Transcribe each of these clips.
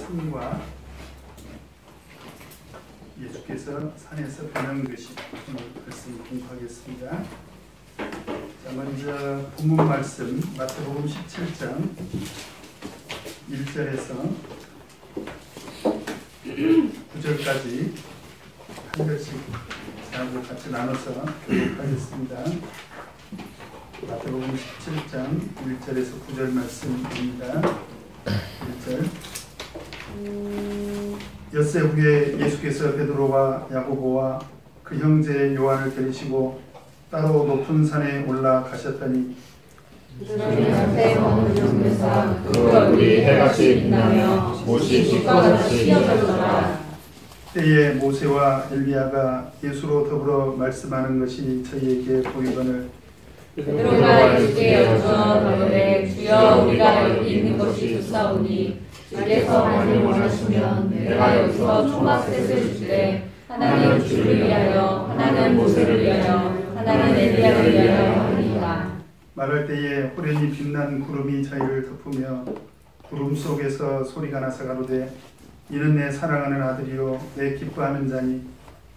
승과 예수께서 산에서 변한 것이 오늘 말씀 공부하겠습니다. 자, 먼저 본문 말씀 마태복음 17장 1절에서 9절까지 한 절씩 하고 같이 나눠서 교독하겠습니다. 마태복음 17장 1절에서 9절 말씀입니다. 1절. 엿새 후에 예수께서 베드로와 야고보와 그 형제 요한을 데리시고 따로 높은 산에 올라가셨더니 그 얼굴이 해같이 빛나며 못이 빛과같이 휘어졌더라. 때에 모세와 엘리야가 예수로 더불어 말씀하는 것이 저희에게 보이거늘 베드로가 예수께 여쭈어 가로되 주여 우리가 여기 있는 것이 좋사오니 주께서 만일 원하시면 내가 여기서 초막셋을 주되 하나는 주를 위하여 하나는 모세를 위하여 하나는 엘리야를 위하여 하리이다. 말할 때에 호련히 빛난 구름이 저희를 덮으며 구름 속에서 소리가 나서 가로되 이는 내 사랑하는 아들이요 내 기뻐하는 자니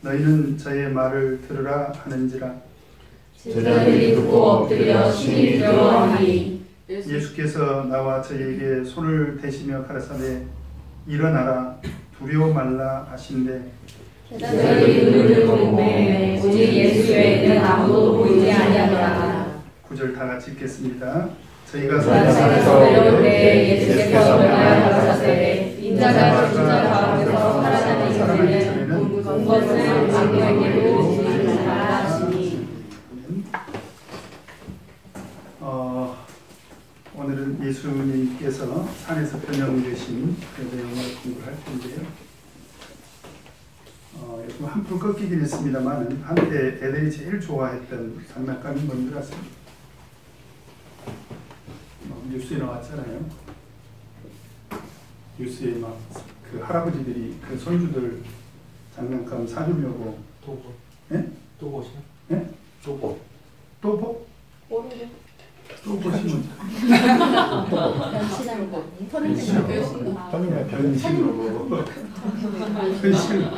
너희는 저의 말을 들으라 하는지라. 제자들이 듣고 엎드려 심히 두려워하니 예수께서 나와 저희에게 손을 대시며 가라사대 일어나라 두려워 말라 하신대 제자들이 눈을 보매 오직 예수 외에는 아무도 보이지 아니하더라. 9절 다 같이 읽겠습니다. 저희가 산에서 내려올 때 예수께서 얼마나 가라사대 인자가 죽은 가운데서 살아나는 이들은 본 것을 자기에게도 보이리라 하시니. 오늘은 예수님께서 산에서 변형되신 그 내용을 공부할 텐데요. 요즘 한풀 꺾이긴 했습니다만 한때 애들이 제일 좋아했던 장난감이 뭔지 아세요? 뉴스에 나왔잖아요. 뉴스에 막 그 할아버지들이 그 손주들 장난감 사주려고 또봇. 예? 또봇이요? 예? 또봇. 또봇? 또봇이면 변신하는 거 아니에요? 변신 로봇. 변신 로봇.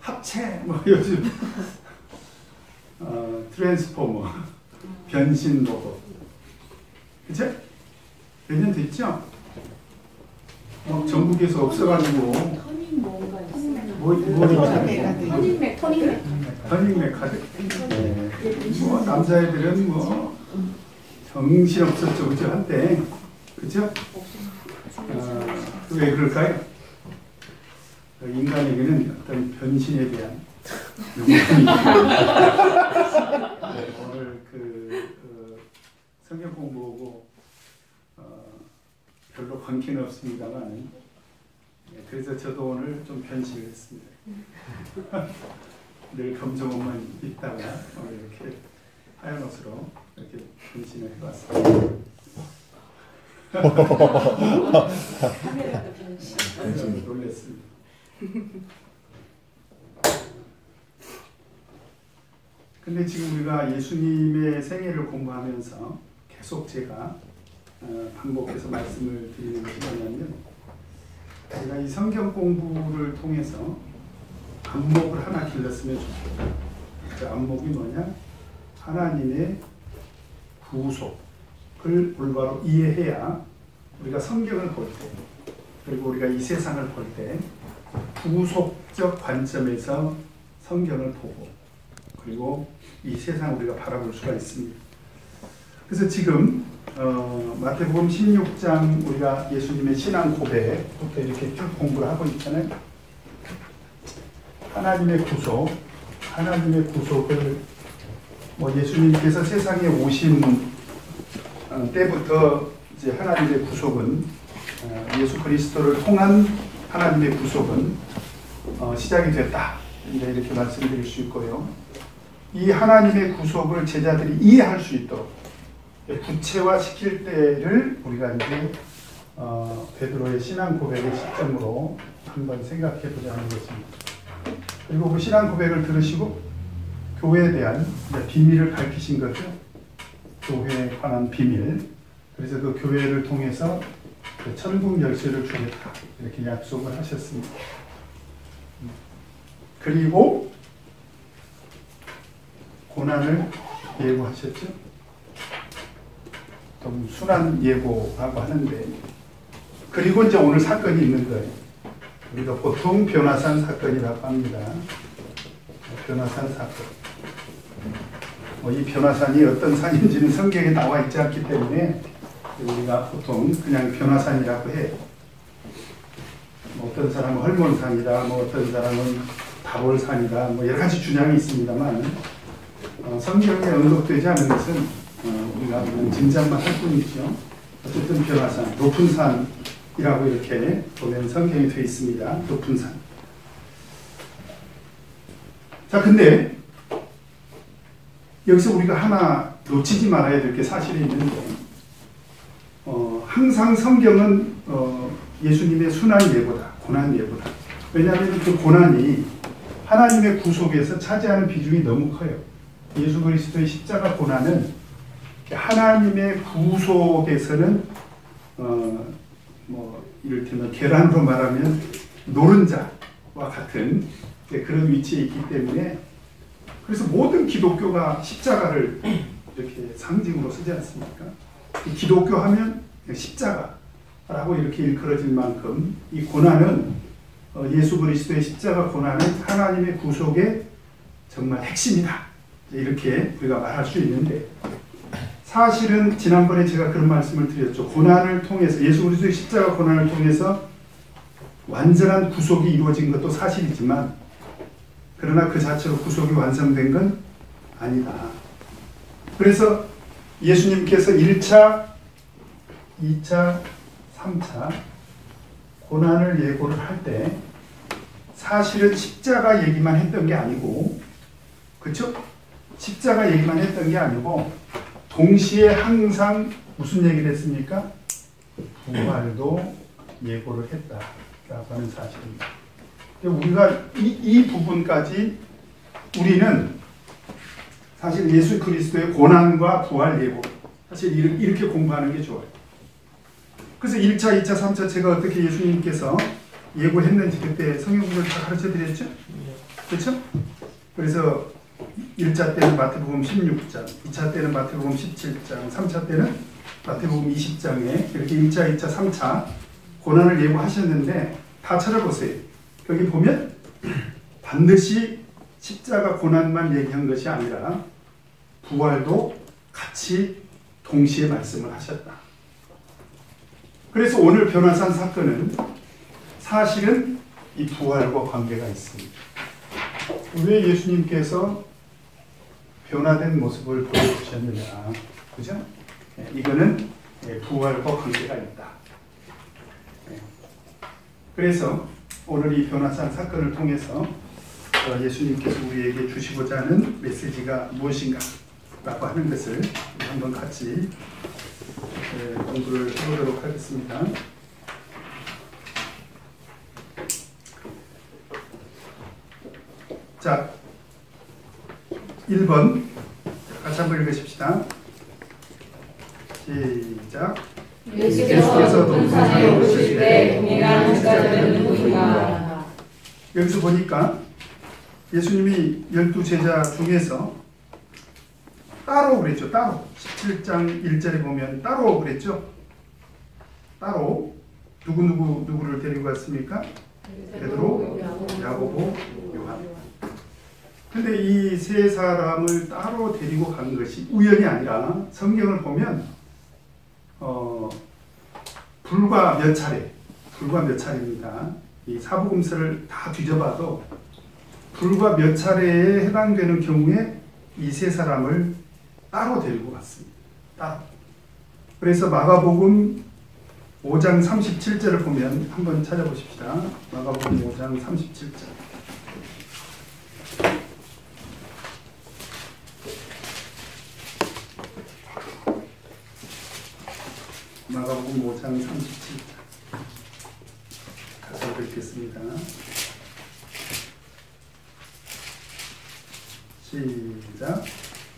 합체 뭐 요즘 트랜스포머 변신 로봇. 그치? 몇 년 됐죠? 전국에서 없어가지고 터닝 뭔가 터닝맥 카드. 뭐 남자애들은 뭐 정신 없었죠, 그죠? 한때 그죠? 왜 그럴까요? 인간에게는 어떤 변신에 대한 오늘 성경 공부하고 별로 관계는 없습니다만 그래서 저도 오늘 좀 변신을 했습니다. 늘 검정 옷만 입다가 오늘 이렇게 하얀 옷으로 이렇게 변신을 해봤습니다. 놀랐습니다. 근데 지금 우리가 예수님의 생애를 공부하면서 계속 제가 반복해서 말씀을 드리는 것이 뭐냐면 제가 이 성경 공부를 통해서 안목을 하나 길렀으면 좋겠다. 그 안목이 뭐냐? 하나님의 구속을 올바로 이해해야 우리가 성경을 볼 때 그리고 우리가 이 세상을 볼 때 구속적 관점에서 성경을 보고 그리고 이 세상을 우리가 바라볼 수가 있습니다. 그래서 지금 마태복음 16장 우리가 예수님의 신앙 고백부터 이렇게 쭉 공부를 하고 있잖아요. 하나님의 구속을 뭐 예수님께서 세상에 오신 때부터 이제 하나님의 구속은 예수 그리스도를 통한 하나님의 구속은 시작이 됐다. 이렇게 말씀드릴 수 있고요. 이 하나님의 구속을 제자들이 이해할 수 있도록 구체화시킬 때를 우리가 이제 베드로의 신앙 고백의 시점으로 한번 생각해 보자는 것입니다. 그리고 그 신앙 고백을 들으시고 교회에 대한 비밀을 밝히신 거죠. 교회에 관한 비밀. 그래서 그 교회를 통해서 그 천국 열쇠를 주겠다 이렇게 약속을 하셨습니다. 그리고 고난을 예고하셨죠. 좀 순한 예고라고 하는데, 그리고 이제 오늘 사건이 있는 거예요. 우리가 보통 변화산 사건이라고 합니다. 변화산 사건. 이 변화산이 어떤 산인지는 성경에 나와 있지 않기 때문에 우리가 보통 그냥 변화산이라고 해요. 어떤 사람은 헐몬산이다, 어떤 사람은 다볼산이다, 여러 가지 주장이 있습니다만, 성경에 언급되지 않은 것은 우리가 그냥 짐작만 할 뿐이죠. 어쨌든 변화산, 높은 산이라고 이렇게 보면 성경에 되어 있습니다. 높은 산. 자, 근데 여기서 우리가 하나 놓치지 말아야 될 게 사실이 있는데, 항상 성경은 예수님의 순한 예보다, 고난 예보다. 왜냐하면 그 고난이 하나님의 구속에서 차지하는 비중이 너무 커요. 예수 그리스도의 십자가 고난은 하나님의 구속에서는 이를테면 계란으로 말하면 노른자와 같은 그런 위치에 있기 때문에, 그래서 모든 기독교가 십자가를 이렇게 상징으로 쓰지 않습니까? 기독교 하면 십자가라고 이렇게 일컬어질 만큼 이 고난은 예수 그리스도의 십자가 고난은 하나님의 구속의 정말 핵심이다, 이렇게 우리가 말할 수 있는데, 사실은 지난번에 제가 그런 말씀을 드렸죠. 고난을 통해서, 예수 그리스도의 십자가 고난을 통해서 완전한 구속이 이루어진 것도 사실이지만, 그러나 그 자체로 구속이 완성된 건 아니다. 그래서 예수님께서 1차, 2차, 3차 고난을 예고를 할 때 사실은 십자가 얘기만 했던 게 아니고, 그렇죠? 십자가 얘기만 했던 게 아니고 동시에 항상 무슨 얘기를 했습니까? 부활도 예고를 했다라고 하는 사실입니다. 우리가 이 부분까지 우리는 사실 예수 그리스도의 고난과 부활 예고, 사실 이렇게 공부하는 게 좋아요. 그래서 1차, 2차, 3차 제가 어떻게 예수님께서 예고했는지 그때 성경을 다 가르쳐 드렸죠? 그렇죠? 그래서 1차 때는 마태복음 16장, 2차 때는 마태복음 17장, 3차 때는 마태복음 20장에 이렇게 1차, 2차, 3차 고난을 예고하셨는데, 다 찾아보세요. 여기 보면 반드시 십자가 고난만 얘기한 것이 아니라 부활도 같이 동시에 말씀을 하셨다. 그래서 오늘 변화산 사건은 사실은 이 부활과 관계가 있습니다. 왜 예수님께서 변화된 모습을 보여주셨느냐, 그죠? 이거는 부활과 관계가 있다. 그래서 오늘 이 변화산 사건을 통해서 예수님께서 우리에게 주시고자 하는 메시지가 무엇인가 라고 하는 것을 한번 같이 공부를 해보도록 하겠습니다. 자, 1번 같이 한번 읽으십시다. 시작. 예수께서 높은 산에 오르실 때 동행하는 제자들은 누구인가? 여기서 보니까 예수님이 12제자 중에서 따로 그랬죠. 따로 17장 1절에 보면 따로 그랬죠. 따로 누구를 데리고 갔습니까? 베드로, 야고보, 요한. 근데 이 세 사람을 따로 데리고 간 것이 우연이 아니라 성경을 보면 불과 몇 차례입니다. 이 사복음서를 다 뒤져봐도 불과 몇 차례에 해당되는 경우에 이 세 사람을 따로 데리고 갔습니다. 따로. 그래서 마가복음 5장 37절을 보면 한번 찾아보십시다. 마가복음 5장 37절. 마가복음 5장 37절. 같이 읽겠습니다. 시작.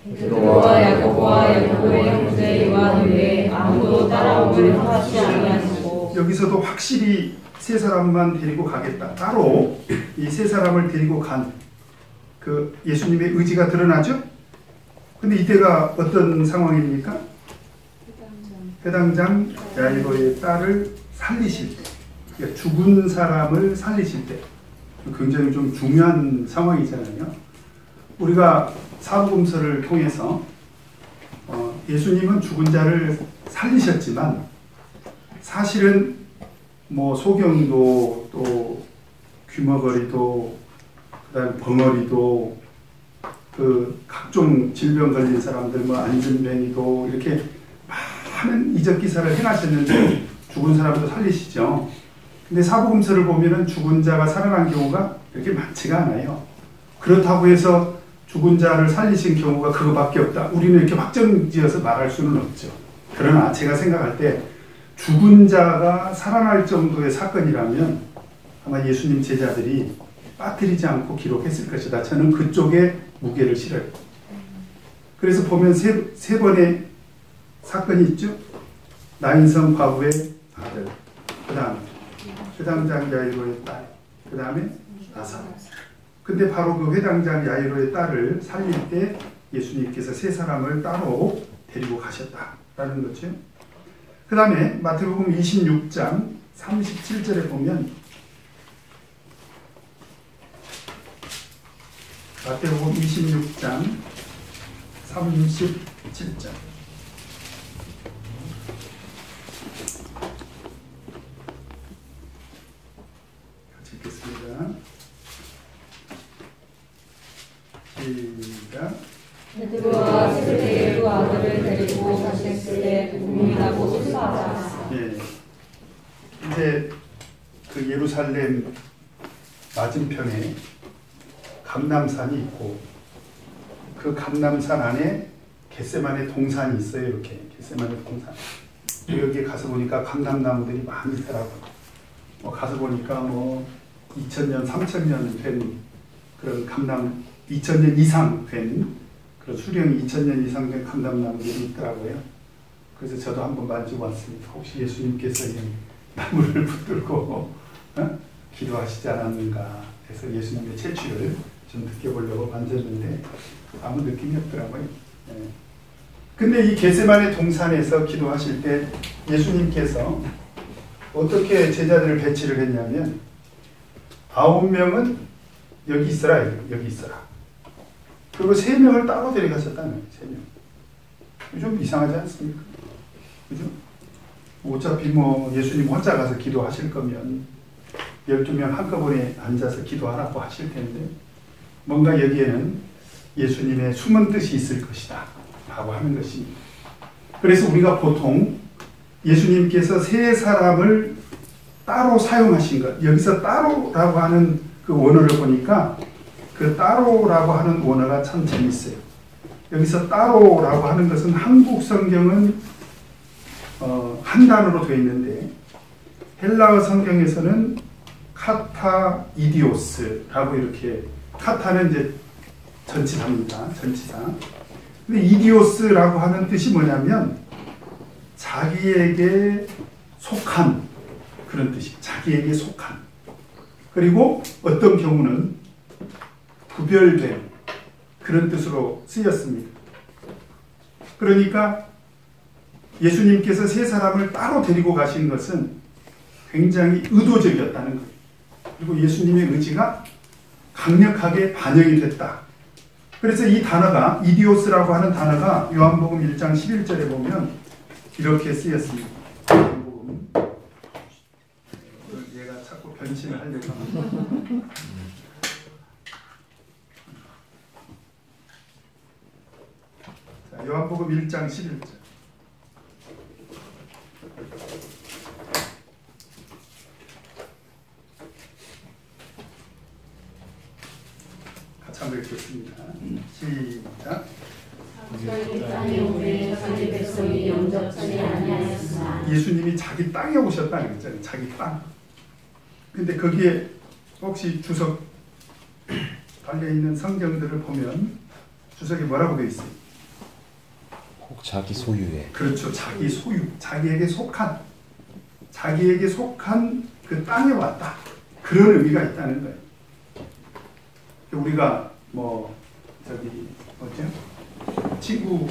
베드로와 야고보와 야고보의 형제 요한 외에 아무도 따라오기를 허락지 아니하시고. 여기서도 확실히 세 사람만 데리고 가겠다. 따로 이 세 사람을 데리고 간 그 예수님의 의지가 드러나죠? 근데 이때가 어떤 상황입니까? 회당장 야이로의 딸을 살리실 때, 그러니까 죽은 사람을 살리실 때, 굉장히 좀 중요한 상황이잖아요. 우리가 사복음서를 통해서 예수님은 죽은 자를 살리셨지만 사실은 뭐 소경도 또 귀머거리도 그다음 벙어리도 그 각종 질병 걸린 사람들 뭐 안진뱅이도 이렇게 많은 이적 기사를 행하셨는데 죽은 사람도 살리시죠. 근데 사복음서를 보면은 죽은 자가 살아난 경우가 그렇게 많지가 않아요. 그렇다고 해서 죽은 자를 살리신 경우가 그거밖에 없다. 우리는 이렇게 확정지어서 말할 수는 없죠. 그러나 제가 생각할 때 죽은 자가 살아날 정도의 사건이라면 아마 예수님 제자들이 빠뜨리지 않고 기록했을 것이다. 저는 그쪽에 무게를 실어요. 그래서 보면 세 번의 사건이 있죠. 나인성 과부의 아들, 그 다음에 회당장 야이로의 딸, 그 다음에 나사로. 근데 바로 그 회당장 야이로의 딸을 살릴 때 예수님께서 세 사람을 따로 데리고 가셨다라는 거죠. 그 다음에 마태복음 26장 37절에 보면 마태복음 26장 37절 같이 읽겠습니다. 시작. 베드로와 세베대의 두 아들을 데리고 가셨을 때 국민하고 수사하자. 예. 이제 그 예루살렘 맞은편에 감람산이 있고 그 감람산 안에 겟세마네 동산이 있어요. 이렇게 겟세마네 동산. 여기 가서 보니까 감람나무들이 많이 있더라고요. 가서 보니까 뭐 2000년, 3000년 된 그런 감람 2000년 이상 된 그런 수령이 2000년 이상 된 감람나무들이 있더라고요. 그래서 저도 한번 만지고 왔습니다. 혹시 예수님께서 이 나무를 붙들고 기도하시지 않았는가 해서 예수님의 채취를 좀 느껴보려고 만졌는데 아무 느낌이 없더라고요. 근데 이 겟세마네 동산에서 기도하실 때 예수님께서 어떻게 제자들을 배치를 했냐면 9명은 여기 있어라, 여기 있어라. 그리고 3명을 따로 데려가셨다는 거예요. 3명. 좀 이상하지 않습니까? 그죠? 어차피 뭐 예수님 혼자 가서 기도하실 거면 12명 한꺼번에 앉아서 기도하라고 하실 텐데 뭔가 여기에는 예수님의 숨은 뜻이 있을 것이다 라고 하는 것입니다. 그래서 우리가 보통 예수님께서 세 사람을 따로 사용하신 것, 여기서 따로라고 하는 그 원어를 보니까 그 따로라고 하는 원어가 참 재밌어요. 여기서 따로라고 하는 것은 한국 성경은 한 단어로 되어 있는데 헬라어 성경에서는 카타 이디오스라고 이렇게, 카타는 이제 전치사입니다. 전치사. 근데 이디오스라고 하는 뜻이 뭐냐면 자기에게 속한 그런 뜻이, 자기에게 속한. 그리고 어떤 경우는 구별된 그런 뜻으로 쓰였습니다. 그러니까 예수님께서 세 사람을 따로 데리고 가신 것은 굉장히 의도적이었다는 거예요. 그리고 예수님의 의지가 강력하게 반영이 됐다. 그래서 이 단어가, 이디오스라고 하는 단어가 요한복음 1장 11절에 보면 이렇게 쓰였습니다. 요한복음. 얘가 자꾸 변신을 하려고 합니다. 자, 요한복음 1장 11절. 같이 한번 읽겠습니다. 시작. 예수님이 자기 땅에 오셨다는 거잖아요. 자기 땅. 근데 거기에 혹시 주석 달려있는 성경들을 보면 주석에 뭐라고 되어 있어요? 꼭 자기 소유의. 그렇죠. 자기 소유, 자기에게 속한. 자기에게 속한 그 땅에 왔다. 그런 의미가 있다는 거예요. 우리가 뭐 저기 뭐죠? 친구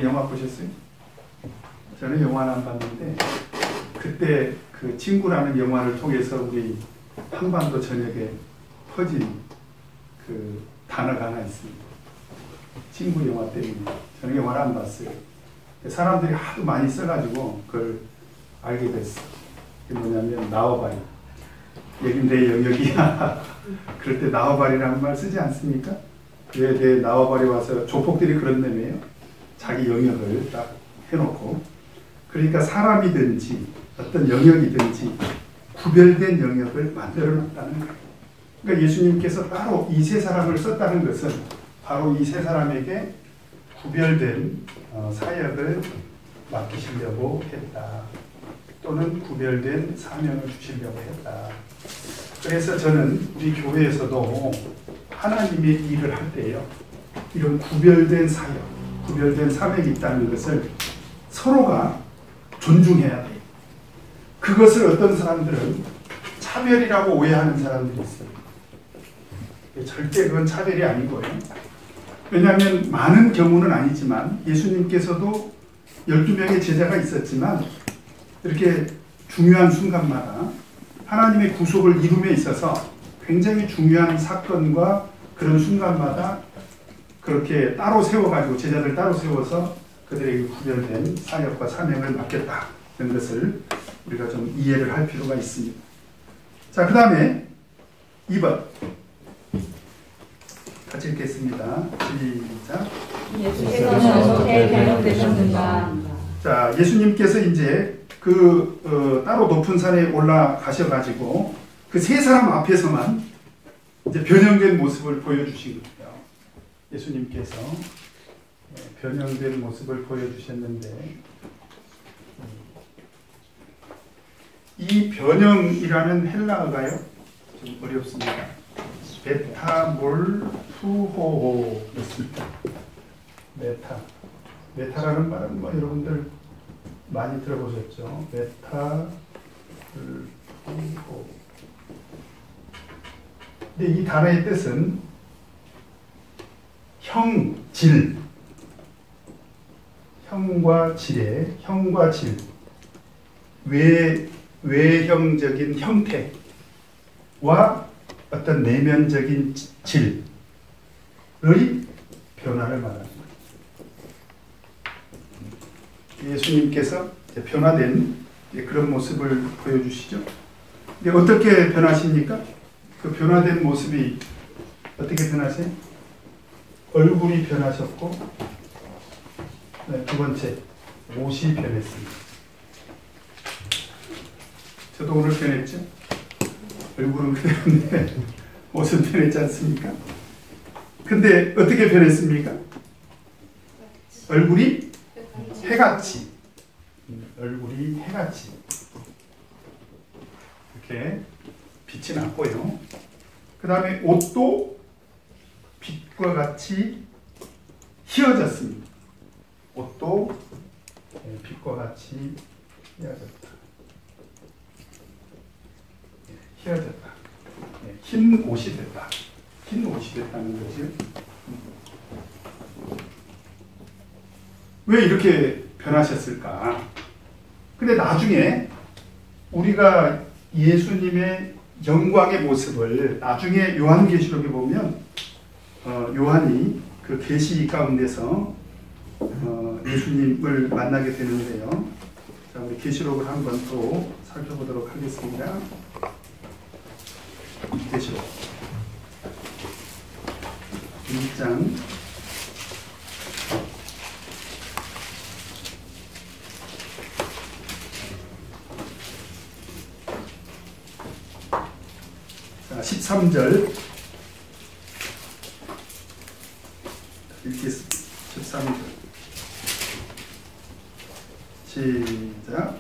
영화 보셨어요? 저는 영화는 안 봤는데 그때 그 친구라는 영화를 통해서 우리 한반도 전역에 퍼진 그 단어가 하나 있습니다. 친구 영화 때문에. 저는 영화를 안 봤어요. 사람들이 하도 많이 써가지고 그걸 알게 됐어. 그게 뭐냐면 나와바리. 여긴 내 영역이야. 그럴 때 나와바리라는 말 쓰지 않습니까? 왜 내 나와바리 와서 조폭들이 그런다며요. 자기 영역을 딱 해놓고. 그러니까 사람이든지 어떤 영역이든지 구별된 영역을 만들어 놨다는 거예요. 그러니까 예수님께서 따로 이 세 사람을 썼다는 것은 바로 이 세 사람에게 구별된 사역을 맡기시려고 했다. 또는 구별된 사명을 주시려고 했다. 그래서 저는 우리 교회에서도 하나님의 일을 할 때요, 이런 구별된 사역, 구별된 사명이 있다는 것을 서로가 존중해야 돼요. 그것을 어떤 사람들은 차별이라고 오해하는 사람들이 있어요. 절대 그건 차별이 아니고요. 왜냐하면 많은 경우는 아니지만 예수님께서도 12명의 제자가 있었지만 이렇게 중요한 순간마다 하나님의 구속을 이룸에 있어서 굉장히 중요한 사건과 그런 순간마다 그렇게 따로 세워가지고 제자들 따로 세워서 그들에게 구별된 사역과 사명을 맡겼다. 이런 것을 우리가 좀 이해를 할 필요가 있습니다. 자, 그 다음에 2번 같이 읽겠습니다. 시작. 예수께서는 어떻게 변형되셨는가? 자, 예수님께서 이제 따로 높은 산에 올라가셔가지고 그 세 사람 앞에서만 이제 변형된 모습을 보여주신 거예요. 예수님께서 변형된 모습을 보여주셨는데, 이 변형이라는 헬라어가요, 좀 어렵습니다. 메타몰푸호호였습니다. 메타라는 말은 뭐 여러분들 많이 들어보셨죠? 메타몰푸호. 근데 이 단어의 뜻은 형질, 형과 질의 형과 질, 외형적인 형태와 어떤 내면적인 질의 변화를 말하는 거예요. 예수님께서 변화된 그런 모습을 보여주시죠. 근데 어떻게 변하십니까? 그 변화된 모습이 어떻게 변하세요? 얼굴이 변하셨고, 네, 두 번째, 옷이 변했습니다. 저도 오늘 변했죠? 얼굴은 그대로인데 옷은 변했지 않습니까? 근데 어떻게 변했습니까? 얼굴이 해같이, 얼굴이 해같이 이렇게 빛이 났고요. 그 다음에 옷도 빛과 같이 휘어졌습니다. 옷도 빛과 같이 휘어졌다. 휘어졌다. 흰 옷이 됐다. 흰 옷이 됐다는 거죠. 왜 이렇게 변하셨을까? 근데 나중에 우리가 예수님의 영광의 모습을 나중에 요한계시록에 보면 요한이 그 계시 가운데서 예수님을 만나게 되는데요. 자, 우리 계시록을 한번 또 살펴보도록 하겠습니다. 계시록 1장 13절 읽겠습니다. 13절 시작.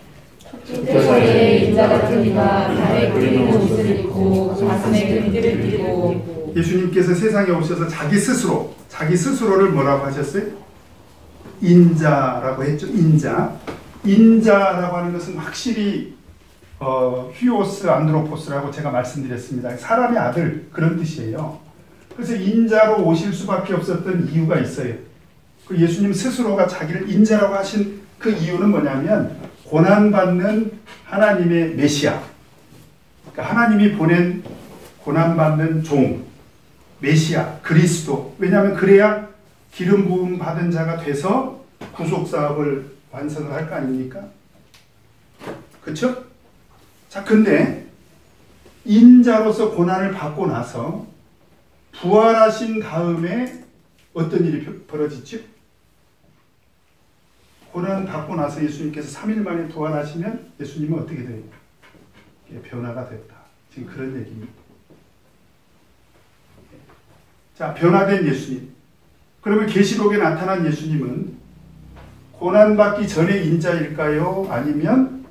첫째에 인자 같은 이가 발에 그리는 옷을 입고 가슴에 금띠를 띠고. 예수님께서 세상에 오셔서 자기 스스로를 뭐라고 하셨어요? 인자라고 했죠. 인자라고 하는 것은 확실히 휴오스 안드로포스라고 제가 말씀드렸습니다. 사람의 아들 그런 뜻이에요. 그래서 인자로 오실 수밖에 없었던 이유가 있어요. 그 예수님 스스로가 자기를 인자라고 하신 그 이유는 뭐냐면 고난받는 하나님의 메시아, 그러니까 하나님이 보낸 고난받는 종, 메시아, 그리스도. 왜냐하면 그래야 기름 부음 받은 자가 돼서 구속 사업을 완성을 할 거 아닙니까? 그렇죠? 자, 근데 인자로서 고난을 받고 나서 부활하신 다음에 어떤 일이 벌어지죠? 고난 받고 나서 예수님께서 3일 만에 부활하시면 예수님은 어떻게 돼요? 변화가 됐다. 지금 그런 얘기입니다. 자, 변화된 예수님. 그러면 계시록에 나타난 예수님은 고난받기 전의 인자일까요? 아니면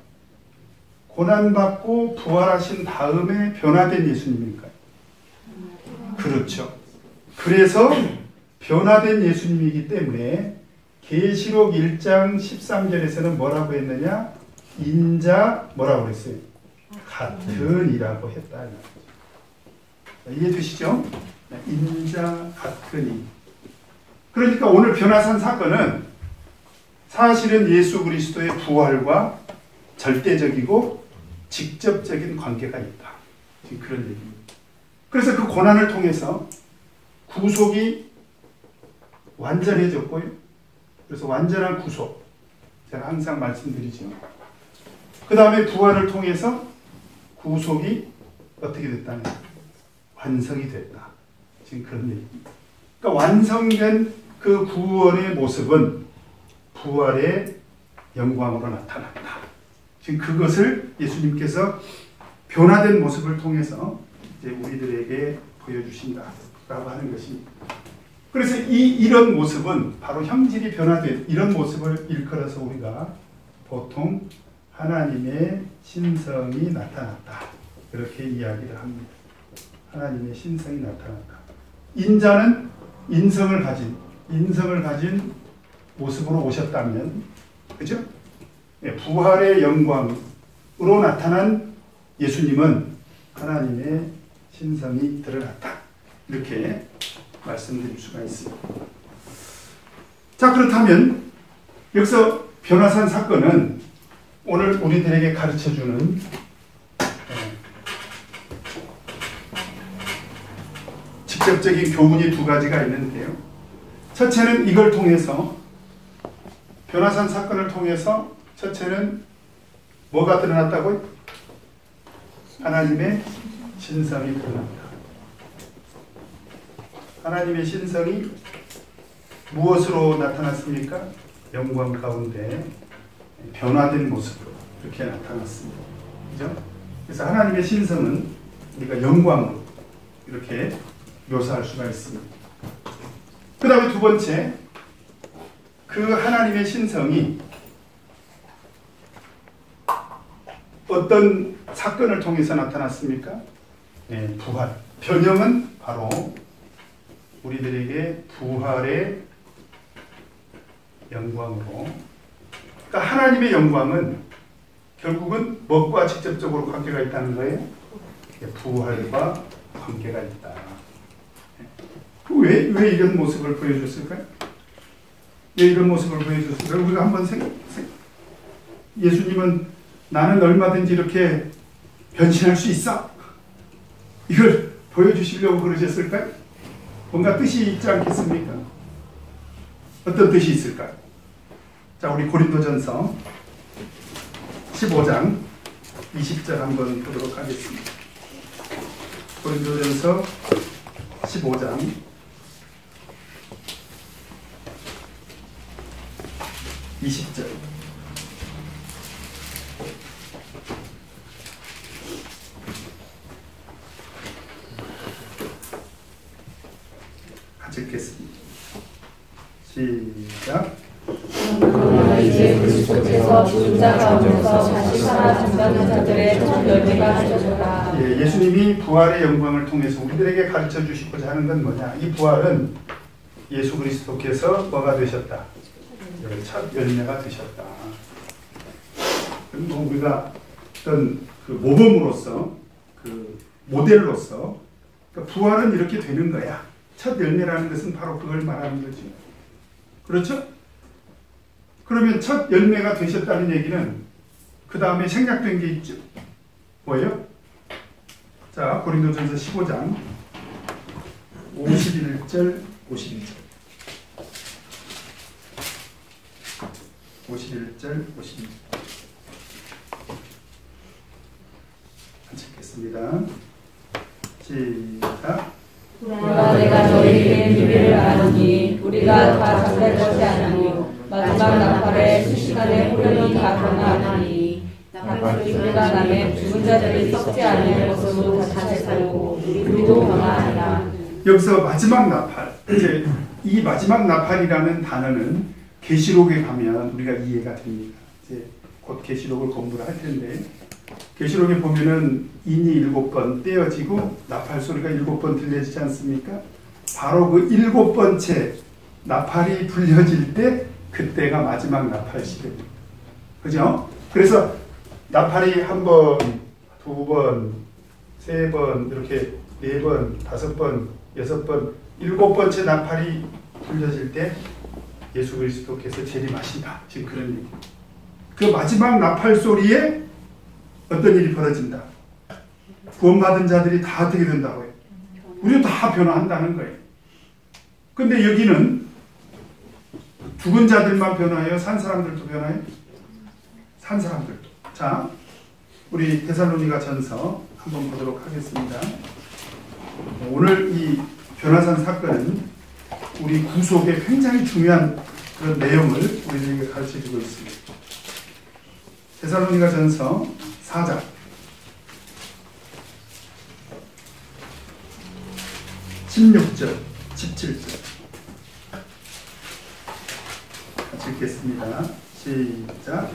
고난받고 부활하신 다음에 변화된 예수님일까요? 그렇죠. 그래서 변화된 예수님이기 때문에 계시록 1장 13절에서는 뭐라고 했느냐? 인자 뭐라고 그랬어요? 같은 이라고 했다. 이해되시죠? 인자 같은 이. 그러니까 오늘 변화산 사건은 사실은 예수 그리스도의 부활과 절대적이고 직접적인 관계가 있다. 지금 그런 얘기입니다. 그래서 그 고난을 통해서 구속이 완전해졌고요. 그래서 완전한 구속, 제가 항상 말씀드리죠. 그 다음에 부활을 통해서 구속이 어떻게 됐다는 거예요? 완성이 됐다. 지금 그런 얘기입니다. 그러니까 완성된 그 구원의 모습은 부활의 영광으로 나타났다. 지금 그것을 예수님께서 변화된 모습을 통해서 이제 우리들에게 보여주신다라고 하는 것입니다. 그래서 이런 모습은 바로 형질이 변화된 이런 모습을 일컬어서 우리가 보통 하나님의 신성이 나타났다. 이렇게 이야기를 합니다. 하나님의 신성이 나타났다. 인자는 인성을 가진 모습으로 오셨다면, 그죠? 부활의 영광으로 나타난 예수님은 하나님의 신성이 드러났다. 이렇게 말씀드릴 수가 있습니다. 자, 그렇다면 여기서 변화산 사건은 오늘 우리들에게 가르쳐주는 직접적인 교훈이 두 가지가 있는데요. 첫째는 이걸 통해서 변화산 사건을 통해서 첫째는 뭐가 드러났다고요? 하나님의 신성이 드러났다. 하나님의 신성이 무엇으로 나타났습니까? 영광 가운데 변화된 모습으로 이렇게 나타났습니다. 그죠? 그래서 하나님의 신성은 우리가 영광으로 이렇게 묘사할 수가 있습니다. 그 다음에 두 번째, 그 하나님의 신성이 어떤 사건을 통해서 나타났습니까? 네, 부활. 변형은 바로 우리들에게 부활의 영광으로. 그러니까 하나님의 영광은 결국은 무엇과 직접적으로 관계가 있다는 거예요? 부활과 관계가 있다. 왜 이런 모습을 보여줬을까요? 왜 이런 모습을 보여줬을까요? 우리가 한번 예수님은 나는 얼마든지 이렇게 변신할 수 있어. 이걸 보여주시려고 그러셨을까요? 뭔가 뜻이 있지 않겠습니까? 어떤 뜻이 있을까요? 자, 우리 고린도전서 15장 20절 한번 보도록 하겠습니다. 고린도전서 15장 20절. 같이 읽겠습니다. 시작. 그러나 이제 그리스도께서 죽은 자 가운데서 다시 살아 잠자는 자들의 첫 열매가 되셨다. 예수님이 부활의 영광을 통해서 우리들에게 가르쳐 주시고자 하는 건 뭐냐? 이 부활은 예수 그리스도께서 뭐가 되셨다? 첫 열매가 되셨다. 뭐 우리가 어떤 그 모범으로서, 그 모델로서, 그러니까 부활은 이렇게 되는 거야. 첫 열매라는 것은 바로 그걸 말하는 거죠. 그렇죠? 그러면 첫 열매가 되셨다는 얘기는 그 다음에 생략된 게 있죠. 뭐예요? 자, 고린도전서 15장 51절 52절 51절 52절 같이 읽겠습니다. 시작. 우리가 내가 너희에게 비밀을 알았니 우리가 다 잠잘 것이 아니요 마지막 나팔의 수시간에 후련히 다 변화하니 우리가 남의 죽은 자들이 썩지 아니할 것으로 다시 살고 우리도 변화하리라. 여기서 마지막 나팔, 이제 이 마지막 나팔이라는 단어는 계시록에 가면 우리가 이해가 됩니다. 이제 곧 계시록을 공부를 할 텐데 계시록에 보면은 인이 7번 떼어지고 나팔 소리가 7번 들려지지 않습니까? 바로 그 7번째 나팔이 불려질 때 그때가 마지막 나팔 시대입니다. 그죠? 그래서 나팔이 1번, 2번, 3번, 이렇게 4번, 5번, 6번, 7번째 나팔이 불려질 때 예수 그리스도께서 재림하신다. 지금 그런 얘기. 그 마지막 나팔 소리에 어떤 일이 벌어진다. 구원받은 자들이 다 어떻게 된다고요? 우리도 다 변화한다는 거예요. 근데 여기는 죽은 자들만 변화해요? 산 사람들도 변화해요? 산 사람들도. 자, 우리 데살로니가 전서 한번 보도록 하겠습니다. 오늘 이 변화산 사건은 우리 구속에 굉장히 중요한 그런 내용을 우리들에게 가르쳐주고 있습니다. 데살로니가 전서 4장 16절 17절 같이 읽겠습니다. 시작.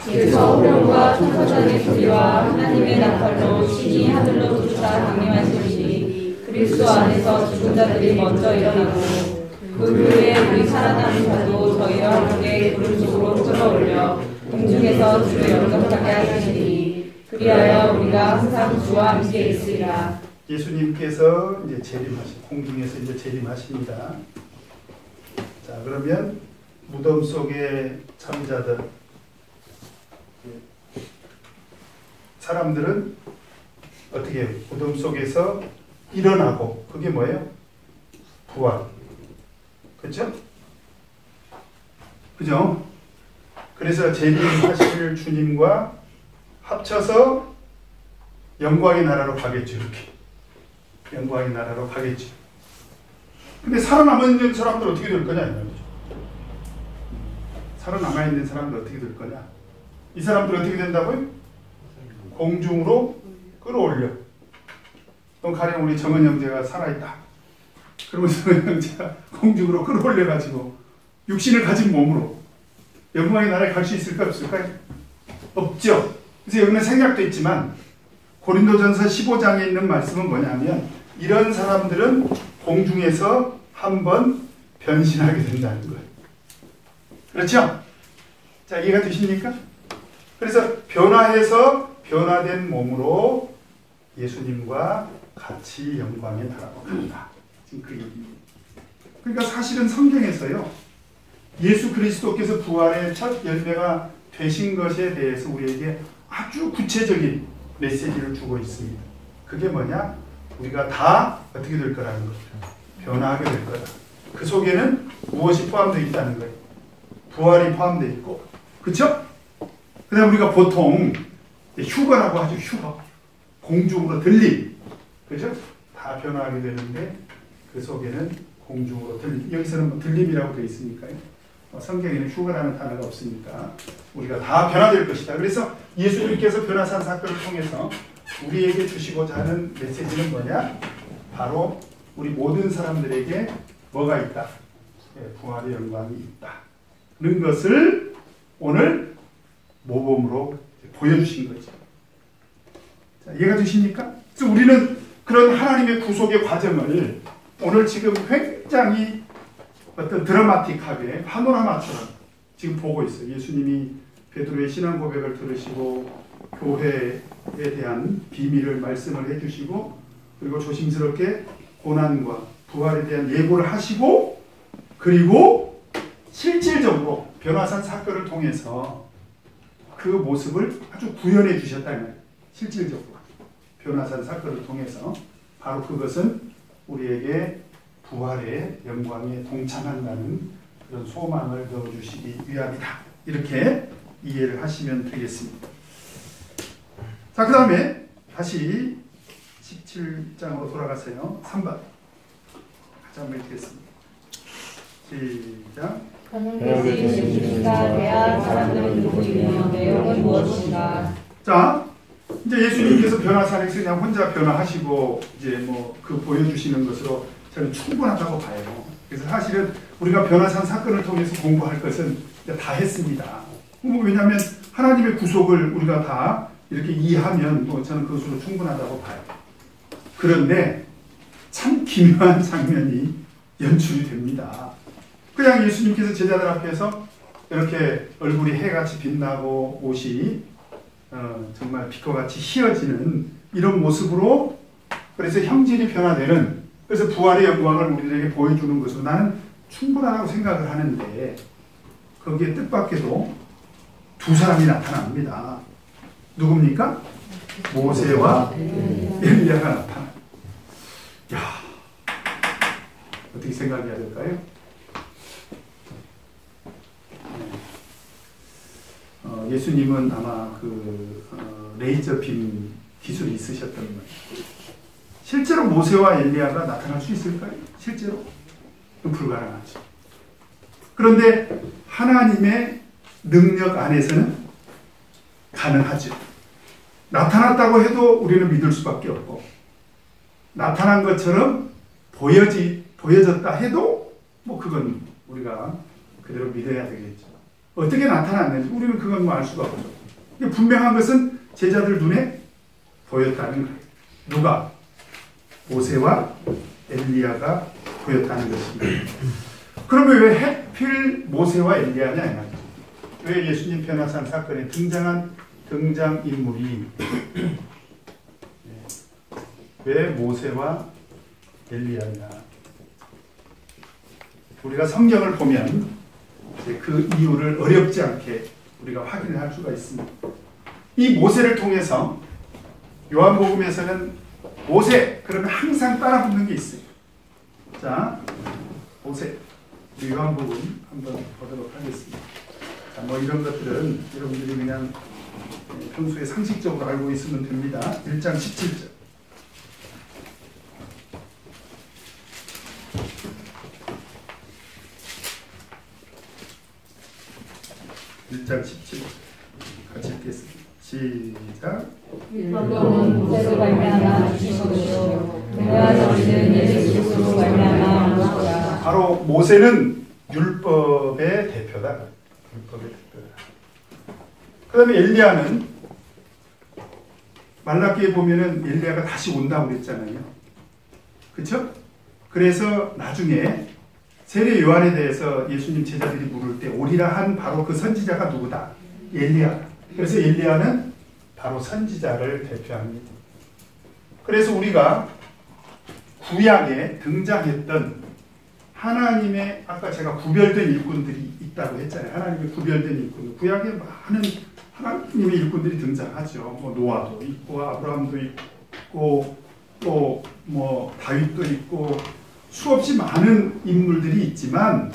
그래서 후렴과 천사장의 소리와 하나님의 나팔로 신이 하늘로 솟아 강림하시니 그리스도 안에서 죽은 자들이 먼저 일어나고 그 후에 우리 살아남은 자도 저희와 함께 구름 속으로 끌어올려 공중에서 주를 영접하게 하시니 그리하여 우리가 항상 주와 함께 있으리라. 예수님께서 이제 공중에서 이제 재림하십니다. 자, 그러면 무덤 속에 잠자던 사람들은 어떻게 해요? 무덤 속에서 일어나고, 그게 뭐예요? 부활. 그렇죠? 그죠? 그래서 재림하실 주님과 합쳐서 영광의 나라로 가겠죠. 이렇게 영광의 나라로 가겠죠. 근데 살아남아있는 사람들 어떻게 될 거냐, 이 말이죠. 살아남아있는 사람들 어떻게 될 거냐. 이 사람들 어떻게 된다고요? 공중으로 끌어올려. 그럼 가령 우리 정은 형제가 살아있다. 그러면 정은 형제가 공중으로 끌어올려가지고 육신을 가진 몸으로 영광의 나라에 갈 수 있을까 없을까요? 없죠. 그래서 여기는 생략도 있지만 고린도전서 15장에 있는 말씀은 뭐냐면 이런 사람들은 공중에서 한번 변신하게 된다는 거예요. 그렇죠? 자, 이해가 되십니까? 그래서 변화해서 변화된 몸으로 예수님과 같이 영광의 나라로 간다. 지금 그 얘기입니다. 그러니까 사실은 성경에서요, 예수 그리스도께서 부활의 첫 열매가 되신 것에 대해서 우리에게 아주 구체적인 메시지를 주고 있습니다. 그게 뭐냐? 우리가 다 어떻게 될 거라는 거죠. 변화하게 될 거다. 그 속에는 무엇이 포함되어 있다는 거예요. 부활이 포함되어 있고, 그렇죠? 그 다음 우리가 보통 휴거라고 하죠. 휴거. 공중으로 들림. 그죠? 다 변화하게 되는데 그 속에는 공중으로 들림. 여기서는 뭐 들림이라고 되어 있으니까요. 성경에는 휴거라는 단어가 없으니까 우리가 다 변화될 것이다. 그래서 예수님께서 변화산 사건을 통해서 우리에게 주시고자 하는 메시지는 뭐냐? 바로 우리 모든 사람들에게 뭐가 있다? 부활의 영광이 있다는 것을 오늘 모범으로 보여주신 거죠. 자, 이해가 되십니까? 그래서 우리는 그런 하나님의 구속의 과정을 오늘 지금 굉장히 어떤 드라마틱하게 파노라마처럼 지금 보고 있어요. 예수님이 베드로의 신앙 고백을 들으시고 교회에 대한 비밀을 말씀을 해주시고 그리고 조심스럽게 고난과 부활에 대한 예고를 하시고 그리고 실질적으로 변화산 사건을 통해서 그 모습을 아주 구현해 주셨다는 거예요. 실질적으로 변화산 사건을 통해서 바로 그것은 우리에게 부활의 영광에 동참한다는 그런 소망을 넣어주시기 위함이다. 이렇게 이해를 하시면 되겠습니다. 자, 그 다음에 다시 17장으로 돌아가세요. 3번 같이 한번 읽겠습니다. 시작. 예수님과 대한 사람들은 누구이며 내용은 무엇인가? 자, 이제 예수님께서 변화산에서 그냥 혼자 변화하시고 이제 뭐 그 보여주시는 것으로 저는 충분하다고 봐요. 그래서 사실은 우리가 변화산 사건을 통해서 공부할 것은 이제 다 했습니다. 왜냐하면 하나님의 구속을 우리가 다 이렇게 이해하면 뭐 저는 그것으로 충분하다고 봐요. 그런데 참 기묘한 장면이 연출이 됩니다. 그냥 예수님께서 제자들 앞에서 이렇게 얼굴이 해같이 빛나고 옷이 정말 빛과 같이 희어지는 이런 모습으로 그래서 형질이 변화되는 그래서 부활의 영광을 우리들에게 보여주는 것으로 나는 충분하다고 생각을 하는데 거기에 뜻밖에도 두 사람이 나타납니다. 누굽니까? 모세와 엘리야가 나타나요. 야, 어떻게 생각해야 될까요? 예수님은 아마 레이저 빔 기술이 있으셨던 거예요. 실제로 모세와 엘리야가 나타날 수 있을까요? 실제로? 불가능하죠. 그런데 하나님의 능력 안에서는 가능하죠. 나타났다고 해도 우리는 믿을 수밖에 없고 나타난 것처럼 보여졌다 해도 뭐 그건 우리가 그대로 믿어야 되겠죠. 어떻게 나타났는지 우리는 그건 뭐 알 수가 없죠. 분명한 것은 제자들 눈에 보였다는 거예요. 누가? 모세와 엘리야가 보였다는 것입니다. 그러면 왜 하필 모세와 엘리야냐 이 말이죠. 왜 예수님 변화산 사건에 등장한 등장인물이 왜 모세와 엘리야냐. 우리가 성경을 보면 그 이유를 어렵지 않게 우리가 확인을 할 수가 있습니다. 이 모세를 통해서 요한복음에서는 모세 그러면 항상 따라 붙는 게 있어요. 자, 모세 요한복음 한번 보도록 하겠습니다. 자, 뭐 이런 것들은 여러분들이 그냥 평소에 상식적으로 알고 있으면 됩니다. 1장 17절. 1장 17절 같이 읽겠습니다. 시작. 율법은 모세로 말미암아 주신 것이요 내가 전에는 예수 그리스도로 말미암아 주시라. 바로 모세는 율법의 대표다. 율법의 대표다. 그 다음에 엘리야는 말라기에 보면은 엘리야가 다시 온다고 그랬잖아요. 그렇죠? 그래서 나중에 세례 요한에 대해서 예수님 제자들이 물을 때 오리라 한 바로 그 선지자가 누구다? 엘리야. 그래서 엘리야는 바로 선지자를 대표합니다. 그래서 우리가 구약에 등장했던 하나님의 아까 제가 구별된 일꾼들이 있다고 했잖아요. 하나님의 구별된 일꾼들. 구약에 많은 하나님의 일꾼들이 등장하죠. 뭐 노아도 있고 아브라함도 있고 또 뭐 다윗도 있고 수없이 많은 인물들이 있지만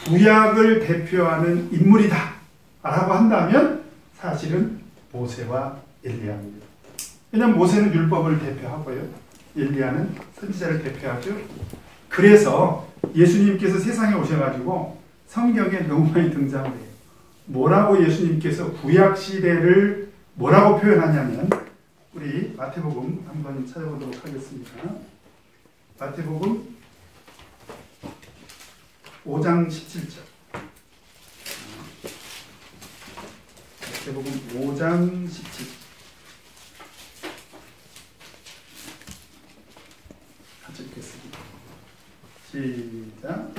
구약을 대표하는 인물이다 라고 한다면 사실은 모세와 엘리야입니다. 왜냐하면 모세는 율법을 대표하고요. 엘리야는 선지자를 대표하죠. 그래서 예수님께서 세상에 오셔가지고 성경에 너무 많이 등장을 해요. 뭐라고 예수님께서 구약 시대를 뭐라고 표현하냐면 우리 마태복음 한번 찾아보도록 하겠습니다. 마태복음 5장 17절. 마태복음 5장 17절. 같이 읽겠습니다. 시작.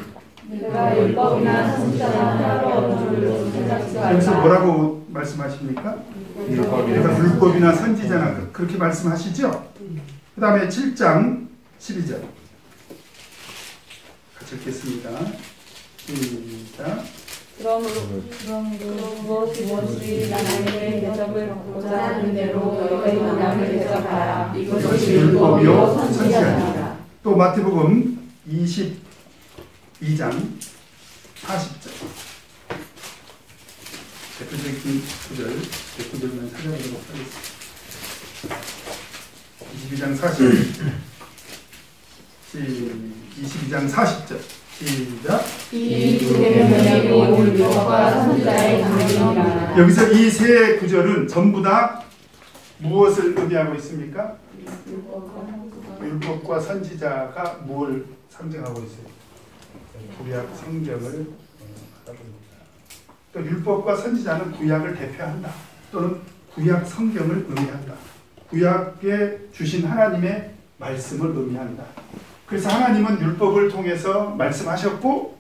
내가 율법이나 선지자나 하나도 없는 줄로 생각지 말라. 여기서 뭐라고 말씀하십니까? 그러니까 율법이나 선지자나 그렇게 말씀하시죠? 그 다음에 7장 12절 같이 읽겠습니다. 시작. 그러므로 무엇이 하나님의 대접을 받고자 하는 대로 너희가 남을 대접하라. 이것이 율법이요 선지자니라. 또 마태복음 22장 40절 대표적인 구절 대표들만 찾아보도록 하겠습니다. 22장 40절 시작. 이 두 계명이 온 율법과 선지자의 강령이라. 여기서 이 세 구절은 전부 다 무엇을 의미하고 있습니까? 율법과 선지자가 뭘 상징하고 있어요? 구약 성경을 말합니다. 또 율법과 선지자는 구약을 대표한다. 또는 구약 성경을 의미한다. 구약에 주신 하나님의 말씀을 의미한다. 그래서 하나님은 율법을 통해서 말씀하셨고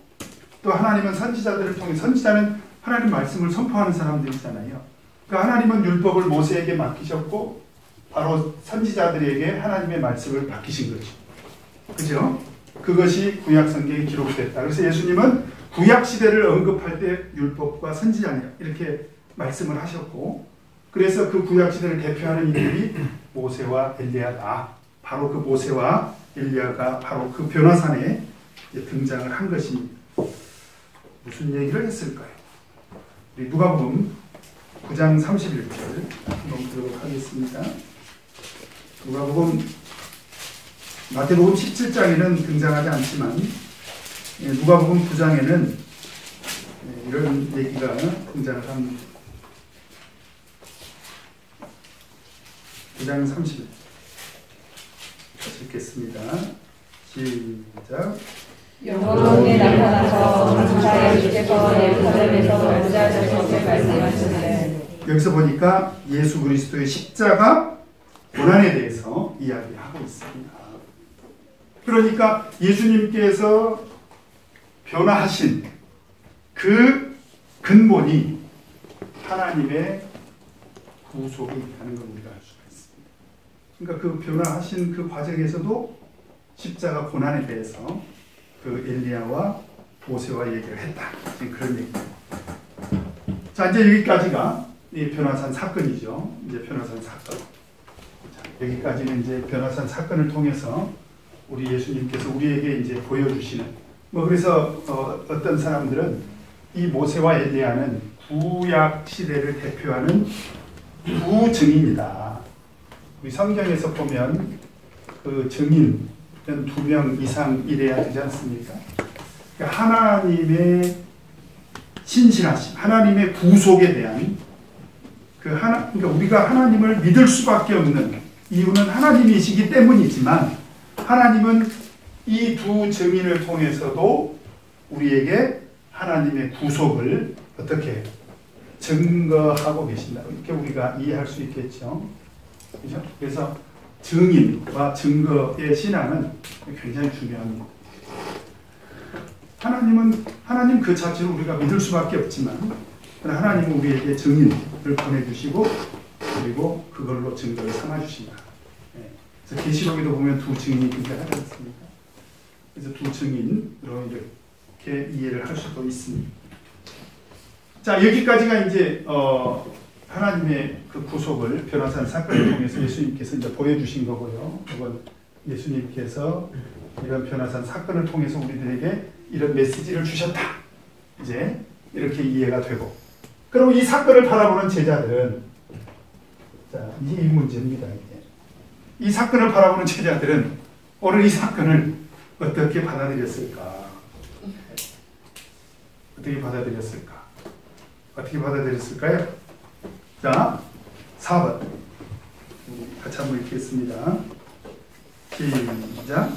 또 하나님은 선지자들을 통해 선지자는 하나님 말씀을 선포하는 사람들이잖아요. 그러니까 하나님은 율법을 모세에게 맡기셨고 바로 선지자들에게 하나님의 말씀을 맡기신 거죠. 그죠? 그것이 구약 성경에 기록됐다. 그래서 예수님은 구약 시대를 언급할 때 율법과 선지자냐 이렇게 말씀을 하셨고 그래서 그 구약 시대를 대표하는 인물이 모세와 엘리야다. 바로 그 모세와 엘리야가 바로 그 변화산에 등장을 한 것입니다. 무슨 얘기를 했을까요? 우리 누가복음 9장 31절 한번 보도록 하겠습니다. 누가복음 마태복음 17장에는 등장하지 않지만 누가복음 9장에는 이런 얘기가 등장을 합니다. 9장 30절 같이 읽겠습니다. 시작. 영광에 나타나서 천사의 예루살렘에서 여자들에게 말씀하시는데 여기서 보니까 예수 그리스도의 십자가 고난에 대해서 이야기하고 있습니다. 그러니까 예수님께서 변화하신 그 근본이 하나님의 구속이 있다는 걸 우리가 알 수가 있습니다. 그러니까 그 변화하신 그 과정에서도 십자가 고난에 대해서 그 엘리야와 모세와 얘기를 했다. 그런 얘기입니다. 자, 이제 여기까지가 이 변화산 사건이죠. 이제 변화산 사건. 자, 여기까지는 이제 변화산 사건을 통해서 우리 예수님께서 우리에게 이제 보여주시는. 그래서 어떤 사람들은 이 모세와 엘리야는 구약 시대를 대표하는 구증인이다. 우리 성경에서 보면 그 증인은 2명 이상 이래야 되지 않습니까? 그러니까 하나님의 신실하심, 하나님의 구속에 대한 그러니까 우리가 하나님을 믿을 수밖에 없는 이유는 하나님이시기 때문이지만 하나님은 이 두 증인을 통해서도 우리에게 하나님의 구속을 어떻게 증거하고 계신다. 이렇게 우리가 이해할 수 있겠죠. 그렇죠? 그래서 증인과 증거의 신앙은 굉장히 중요합니다. 하나님 그 자체로 우리가 믿을 수밖에 없지만 하나님은 우리에게 증인을 보내주시고 그리고 그걸로 증거를 삼아주신다. 그래서 계시록에도 보면 두 증인이 등장하지 않습니까? 그래서 두 증인으로 이렇게 이해를 할 수도 있습니다. 자, 여기까지가 이제 하나님의 그 구속을 변화산 사건을 통해서 예수님께서 이제 보여주신 거고요. 이건 예수님께서 이런 변화산 사건을 통해서 우리들에게 이런 메시지를 주셨다. 이제 이렇게 이해가 되고. 그럼 이 사건을 바라보는 제자들은 자, 이제 이 문제입니다. 이 사건을 바라보는 제자들은 오늘 이 사건을 어떻게 받아들였을까? 어떻게 받아들였을까? 어떻게 받아들였을까요? 자, 4번 같이 한번 읽겠습니다. 시작.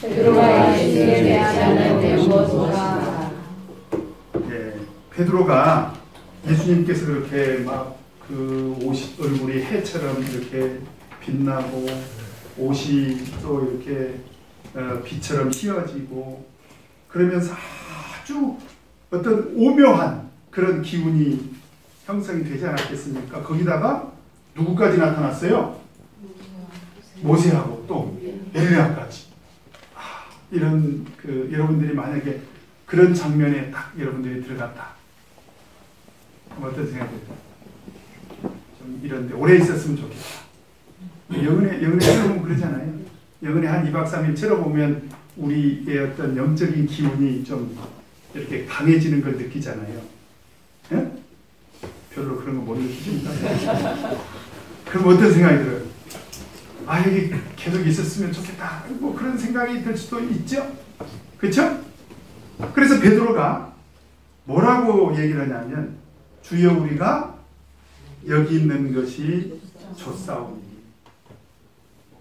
베드로가 예수에 대하지 않을 무엇인가. 베드로가 예수님께서 그렇게 막 그 옷이 얼굴이 해처럼 이렇게 빛나고 옷이 또 이렇게 빛처럼 휘어지고 그러면서 아주 어떤 오묘한 그런 기운이 형성이 되지 않았겠습니까? 거기다가 누구까지 나타났어요? 모세하고 또 엘리야까지. 이런 여러분들이 만약에 그런 장면에 딱 여러분들이 들어갔다. 어떤 생각이 들어요? 좀 이런데 오래 있었으면 좋겠다. 영은에 들어보면 그러잖아요. 영은에 한 2박 3일 들어보면 우리의 어떤 영적인 기운이 좀 이렇게 강해지는 걸 느끼잖아요. 예? 별로 그런 거 못 느끼십니까? 그럼 어떤 생각이 들어요? 아, 여기 계속 있었으면 좋겠다. 뭐 그런 생각이 들 수도 있죠. 그렇죠? 그래서 베드로가 뭐라고 얘기를 하냐면 주여 우리가 여기 있는 것이 좋사오니.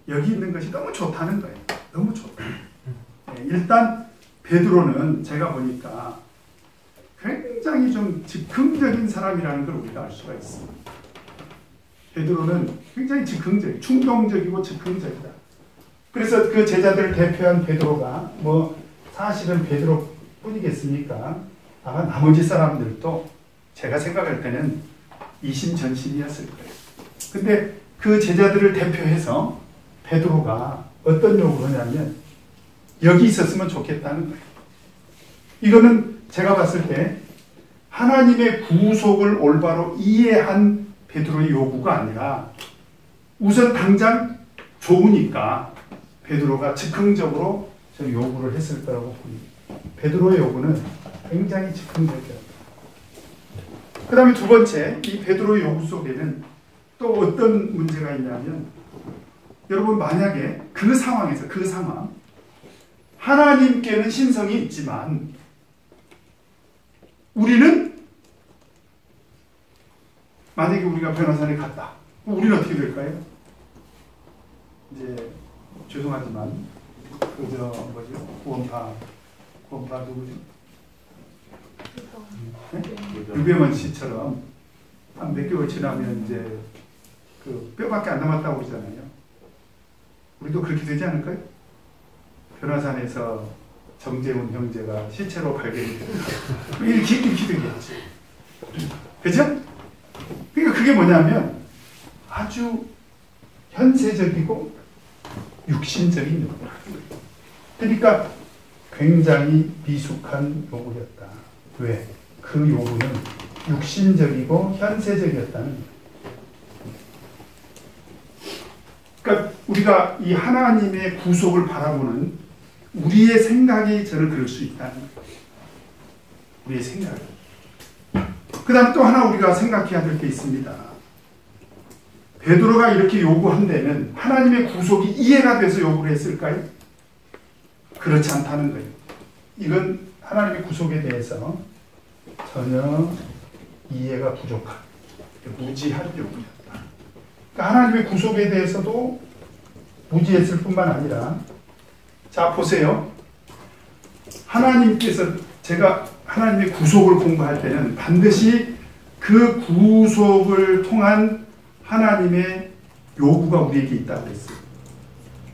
여기 있는 것이 너무 좋다는 거예요. 너무 좋다. 네, 일단 베드로는 제가 보니까 굉장히 좀 즉흥적인 사람이라는 걸 우리가 알 수가 있습니다. 베드로는 굉장히 즉흥적, 충동적이고 즉흥적이다. 그래서 그 제자들을 대표한 베드로가 뭐 사실은 베드로뿐이겠습니까? 아마 나머지 사람들도 제가 생각할 때는 이심전심이었을 거예요. 근데 그 제자들을 대표해서 베드로가 어떤 요구를 하냐면 여기 있었으면 좋겠다는 거예요. 이거는 제가 봤을 때 하나님의 구속을 올바로 이해한 베드로의 요구가 아니라 우선 당장 좋으니까 베드로가 즉흥적으로 저 요구를 했을 거라고 봅니다. 베드로의 요구는 굉장히 즉흥적이었다. 그 다음에 두 번째, 이 베드로의 요구 속에는 또 어떤 문제가 있냐면 여러분 만약에 그 상황에서 그 상황 하나님께는 신성이 있지만 우리는 만약에 우리가 변호사에 갔다. 우리는 어떻게 될까요? 이제 죄송하지만 그저 뭐죠? 구원파 누구죠? 네? 유배원 씨처럼 한 몇 개월 지나면 이제 그 뼈밖에 안 남았다고 그러잖아요. 우리도 그렇게 되지 않을까요? 변화산에서 정재훈 형제가 시체로 발견이 됐다. 이렇게 되겠지. 그죠? 그러니까 그게 뭐냐면 아주 현세적이고 육신적인 요구. 그러니까 굉장히 미숙한 요구였다. 왜? 그 요구는 육신적이고 현세적이었다는 거예요. 그러니까 우리가 이 하나님의 구속을 바라보는 우리의 생각이 저는 그럴 수 있다는 거예요. 우리의 생각이. 그 다음 또 하나 우리가 생각해야 될 게 있습니다. 베드로가 이렇게 요구한다면 하나님의 구속이 이해가 돼서 요구를 했을까요? 그렇지 않다는 거예요. 이건 하나님의 구속에 대해서 전혀 이해가 부족한 무지한 요구였다. 그러니까 하나님의 구속에 대해서도 무지했을 뿐만 아니라 자 보세요. 하나님께서 제가 하나님의 구속을 공부할 때는 반드시 그 구속을 통한 하나님의 요구가 우리에게 있다고 했어요.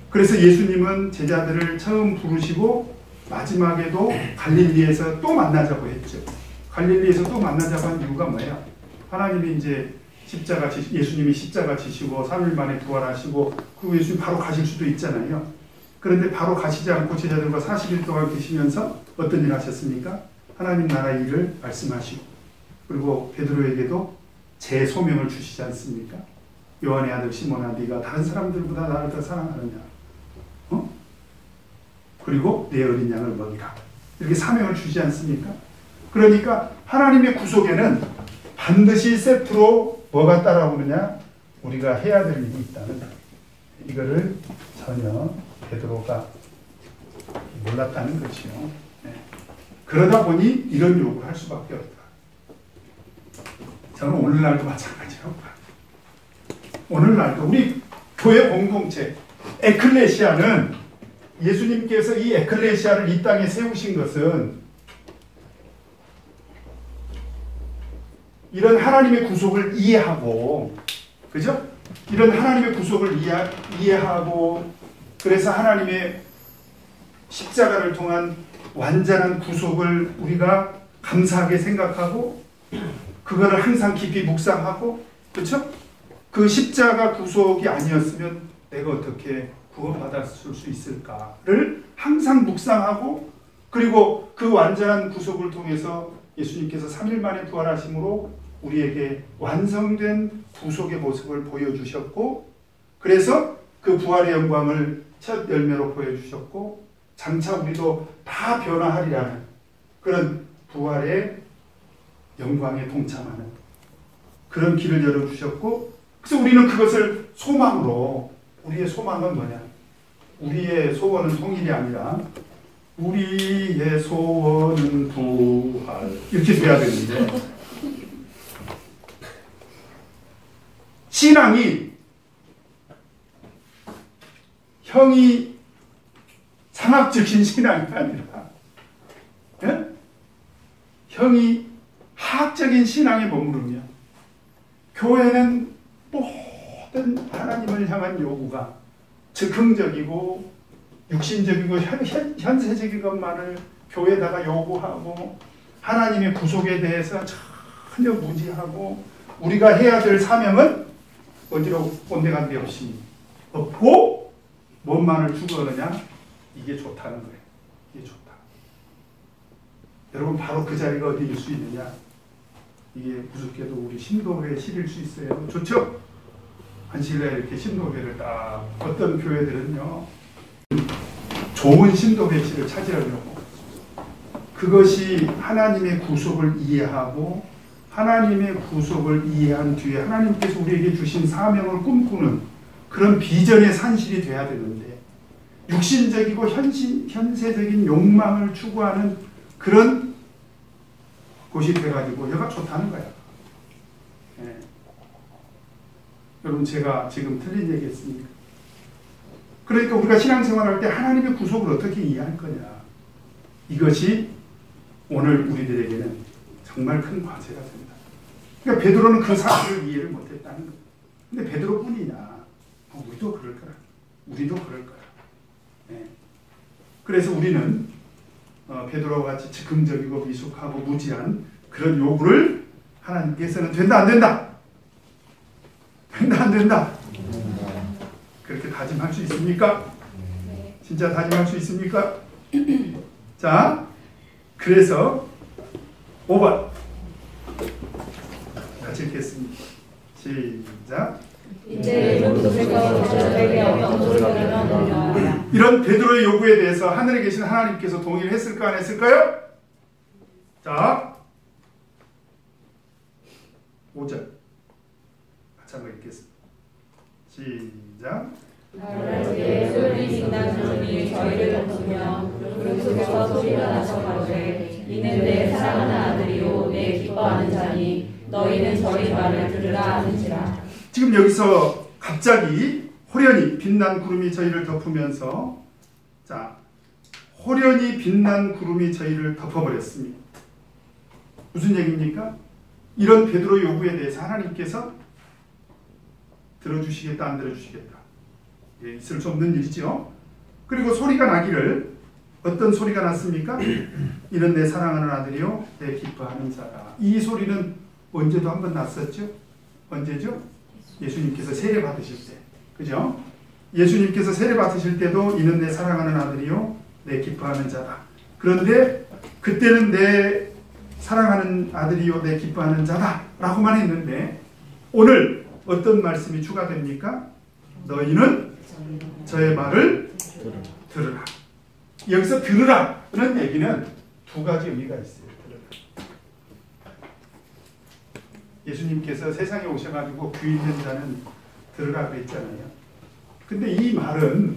그래서 예수님은 제자들을 처음 부르시고 마지막에도 갈릴리에서 또 만나자고 했죠. 갈릴리에서 또 만나자고 한 이유가 뭐예요? 하나님이 이제 예수님이 십자가 지시고 3일 만에 부활하시고 그리고 예수님 바로 가실 수도 있잖아요. 그런데 바로 가시지 않고 제자들과 40일 동안 계시면서 어떤 일 하셨습니까? 하나님 나라의 일을 말씀하시고 그리고 베드로에게도 제 소명을 주시지 않습니까? 요한의 아들 시몬아 네가 다른 사람들보다 나를 더 사랑하느냐? 그리고 내 어린 양을 먹이라. 이렇게 사명을 주지 않습니까? 그러니까 하나님의 구속에는 반드시 세트로 뭐가 따라오느냐? 우리가 해야 될 일이 있다는 거예요. 이거를 전혀 베드로가 몰랐다는 것이요. 네. 그러다 보니 이런 요구를 할 수밖에 없다. 저는 오늘날도 마찬가지라고 봐요. 오늘날도 우리 교회 공동체 에클레시아는 예수님께서 이 에클레시아를 이 땅에 세우신 것은 이런 하나님의 구속을 이해하고, 그죠? 이런 하나님의 구속을 이해하고, 그래서 하나님의 십자가를 통한 완전한 구속을 우리가 감사하게 생각하고, 그거를 항상 깊이 묵상하고, 그렇죠? 그 십자가 구속이 아니었으면 내가 어떻게 구원받았을 수 있을까를 항상 묵상하고, 그리고 그 완전한 구속을 통해서 예수님께서 3일 만에 부활하심으로 우리에게 완성된 구속의 모습을 보여주셨고, 그래서 그 부활의 영광을 첫 열매로 보여주셨고, 장차 우리도 다 변화하리라는 그런 부활의 영광에 동참하는 그런 길을 열어주셨고, 그래서 우리는 그것을 소망으로, 우리의 소망은 뭐냐? 우리의 소원은 통일이 아니라 우리의 소원은 부활, 이렇게 돼야 되는데, 신앙이 형이 상학적인 신앙이 아니라, 예? 형이 하학적인 신앙에 머무르며, 교회는 모든 하나님을 향한 요구가 즉흥적이고 육신적이고 현세적인 것만을 교회에다가 요구하고, 하나님의 구속에 대해서 전혀 무지하고, 우리가 해야 될 사명은 어디로 온데간데 없이 없고, 뭔만을 추구하느냐? 이게 좋다는 거예요. 이게 좋다. 여러분, 바로 그 자리가 어디일 수 있느냐? 이게 무섭게도 우리 신도회에 실릴 수 있어요. 좋죠? 한실에 이렇게 신도회를 딱, 어떤 교회들은요, 좋은 신도회실을 찾으려고, 그것이 하나님의 구속을 이해하고, 하나님의 구속을 이해한 뒤에 하나님께서 우리에게 주신 사명을 꿈꾸는 그런 비전의 산실이 돼야 되는데, 육신적이고 현세적인 욕망을 추구하는 그런 곳이 돼가지고 여가 좋다는 거야. 예. 여러분, 제가 지금 틀린 얘기 했습니까? 그러니까 우리가 신앙생활할 때 하나님의 구속을 어떻게 이해할 거냐, 이것이 오늘 우리들에게는 정말 큰 과제가 됩니다. 그러니까 베드로는 그 사실을 이해를 못했다는 거예요. 근데 베드로뿐이냐? 우리도 그럴 거라. 우리도 그럴 거라. 예. 그래서 우리는 베드로와 같이 즉흥적이고 미숙하고 무지한 그런 요구를 하나님께서는 된다 안 된다? 된다 안 된다? 그렇게 다짐할 수 있습니까? 진짜 다짐할 수 있습니까? 자, 그래서 5번 같이 읽겠습니다. 시작. 이런 베드로의 요구에 대해서 하늘에 계신 하나님께서 동의를 했을까 안 했을까요? 자, 5절 같이 한번 읽겠습니다. 시작. 저희를 덮으며 구름 속에서 소리가 나서 가로되 이는 내 사랑하는 아들이요 내 기뻐하는 자니 너희는 저희 말을 들으라 하는지라. 지금 여기서 갑자기 호련히 빛난 구름이 저희를 덮으면서, 자, 호련히 빛난 구름이 저희를 덮어버렸습니다. 무슨 얘기입니까? 이런 베드로의 요구에 대해서 하나님께서 들어주시겠다 안 들어주시겠다, 예, 있을 수 없는 일이죠. 그리고 소리가 나기를, 어떤 소리가 났습니까? 이는 내 사랑하는 아들이요 내 기뻐하는 자라. 이 소리는 언제도 한번 났었죠? 언제죠? 예수님께서 세례 받으실 때, 그죠? 예수님께서 세례 받으실 때도 이는 내 사랑하는 아들이요 내 기뻐하는 자다. 그런데 그때는 내 사랑하는 아들이요 내 기뻐하는 자다 라고만 했는데, 오늘 어떤 말씀이 추가됩니까? 너희는 저의 말을 들으라. 여기서 들으라는 얘기는 두 가지 의미가 있어요. 예수님께서 세상에 오셔가지고 귀 있는 자는 들으라고 했잖아요. 근데 이 말은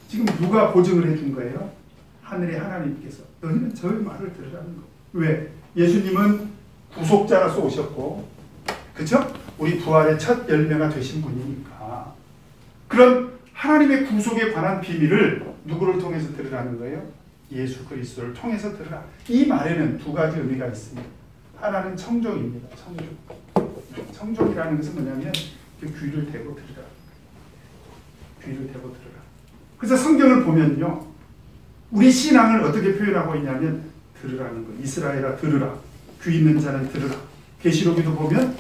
지금 누가 보증을 해준 거예요? 하늘의 하나님께서. 너희는 저의 말을 들으라는 거. 왜? 예수님은 구속자로서 오셨고, 그쵸? 우리 부활의 첫 열매가 되신 분이니까. 그런 하나님의 구속에 관한 비밀을 누구를 통해서 들으라는 거예요? 예수 그리스도를 통해서 들으라. 이 말에는 두 가지 의미가 있습니다. 하나는 청종입니다. 청종. 청종이라는 것은 뭐냐면 귀를 대고 들으라. 귀를 대고 들으라. 그래서 성경을 보면요, 우리 신앙을 어떻게 표현하고 있냐면 들으라는 거예요. 이스라엘아 들으라. 귀 있는 자는 들으라. 계시록에도 보면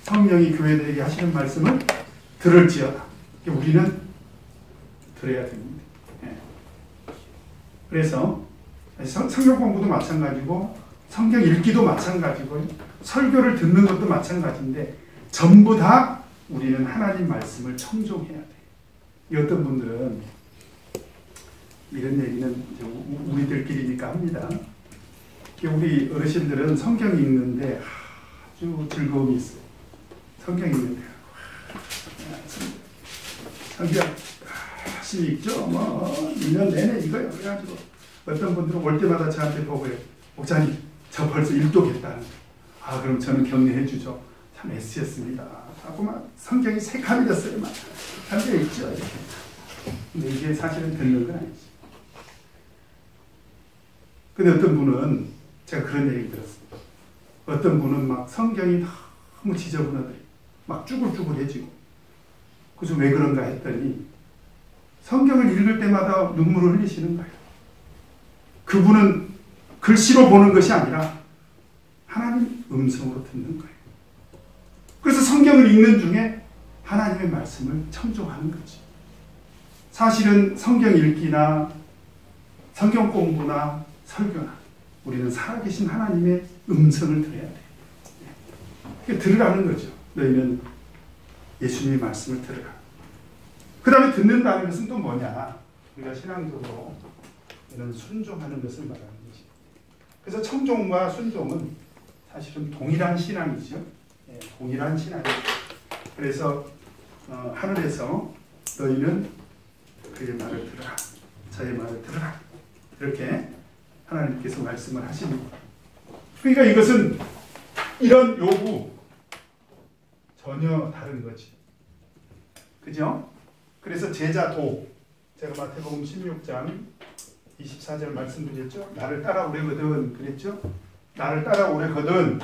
성령이 교회들에게 하시는 말씀을 들을지어다. 우리는 들어야 됩니다. 그래서 성경 공부도 마찬가지고 성경 읽기도 마찬가지고 설교를 듣는 것도 마찬가지인데 전부 다 우리는 하나님 말씀을 청종해야 돼요. 어떤 분들은 이런 얘기는 우리들끼리니까 합니다. 우리 어르신들은 성경 읽는데 아주 즐거움이 있어요. 성경 읽는데 성경 열심히 읽죠. 1년 내내 이거요. 그래가지고 어떤 분들은 올 때마다 저한테 보고요. 목사님, 저 벌써 일독했다. 그럼 저는 격려해 주죠. 참 애쓰셨습니다. 하고 막 성경이 세 칸이 됐어요. 막 성경 읽죠. 이렇게. 근데 이게 사실은 듣는 건 아니지. 근데 어떤 분은 제가 그런 얘기 들었어요. 어떤 분은 막 성경이 너무 지저분하더니 막 쭈글쭈글해지고 그래서 왜 그런가 했더니 성경을 읽을 때마다 눈물을 흘리시는 거예요. 그분은 글씨로 보는 것이 아니라 하나님 음성으로 듣는 거예요. 그래서 성경을 읽는 중에 하나님의 말씀을 청종하는 거지. 사실은 성경 읽기나 성경 공부나 설교나 우리는 살아계신 하나님의 음성을 들어야 돼요. 들으라는 거죠. 너희는 예수님의 말씀을 들으라. 그 다음에 듣는다는 것은 또 뭐냐? 우리가 신앙적으로 이런 순종하는 것을 말하는 것이. 그래서 청종과 순종은 사실은 동일한 신앙이죠. 동일한 신앙이죠. 그래서 하늘에서 너희는 그의 말을 들으라. 저의 말을 들으라. 이렇게 하나님께서 말씀을 하십니다. 그러니까 이것은 이런 요구 전혀 다른 거지. 그죠? 그래서 제자도 제가 마태복음 16장 24절 말씀드렸죠. 나를 따라오려거든 그랬죠. 나를 따라오려거든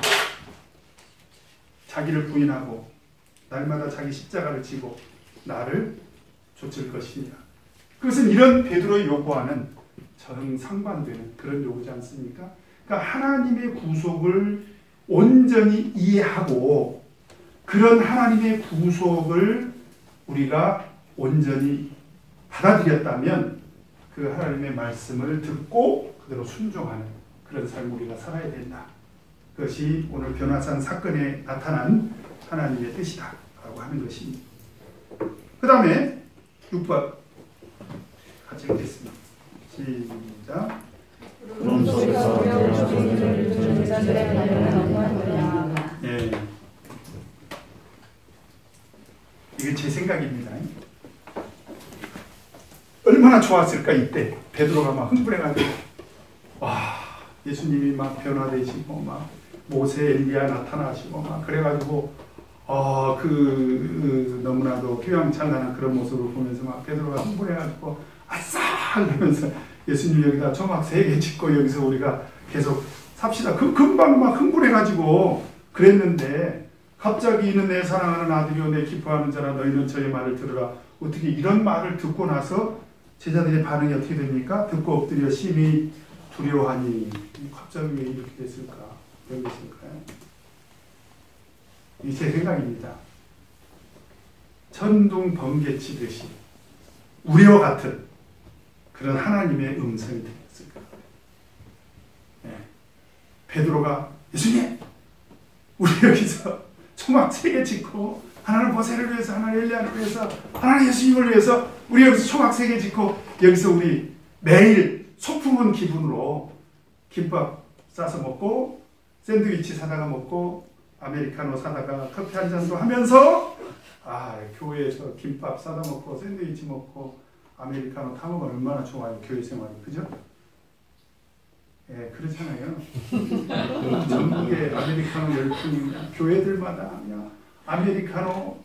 자기를 부인하고 날마다 자기 십자가를 지고 나를 좇을 것이냐. 그것은 이런 베드로의 요구와는 정상반되는 그런 요구지 않습니까? 그러니까 하나님의 구속을 온전히 이해하고 그런 하나님의 구속을 우리가 온전히 받아들였다면 그 하나님의 말씀을 듣고 그대로 순종하는 그런 삶을 우리가 살아야 된다. 그것이 오늘 변화산 사건에 나타난 하나님의 뜻이다 라고 하는 것입니다. 그 다음에 6번 같이 읽겠습니다. 시작. 예. 이게 제 생각입니다. 얼마나 좋았을까 이때 베드로가 막 흥분해가지고 와 예수님이 막 변화되시고 막 모세 엘리야 나타나시고 막 그래가지고 너무나도 휘황찬란한 그런 모습을 보면서 막 베드로가 흥분해가지고 아싸 하면서 예수님 여기다 조각 3개 짓고 여기서 우리가 계속 삽시다. 금방 막 흥분해가지고 그랬는데 갑자기 이는 내 사랑하는 아들이요 내 기뻐하는 자라 너희는 저의 말을 들으라. 어떻게 이런 말을 듣고 나서 제자들의 반응이 어떻게 됩니까? 듣고 엎드려 심히 두려워하니 갑자기 왜 이렇게 됐을까? 왜 그랬을까요? 이 제 생각입니다. 천둥 번개치듯이 우리와 같은 그런 하나님의 음성이 들렸을 거예요. 네. 베드로가 예수님 우리 여기서 초막 3개 짓고 하나는 모세를 위해서 하나는 엘리야를 위해서 하나는 예수님을 위해서 우리 여기서 초막 3개 짓고 여기서 우리 매일 소풍은 기분으로 김밥 싸서 먹고 샌드위치 사다가 먹고 아메리카노 사다가 커피 한 잔도 하면서 교회에서 김밥 사다 먹고 샌드위치 먹고 아메리카노 타 먹으면 얼마나 좋아요. 교회 생활이. 그죠? 예, 그렇잖아요. 전국에 아메리카노 열풍이 교회들마다 그냥 아메리카노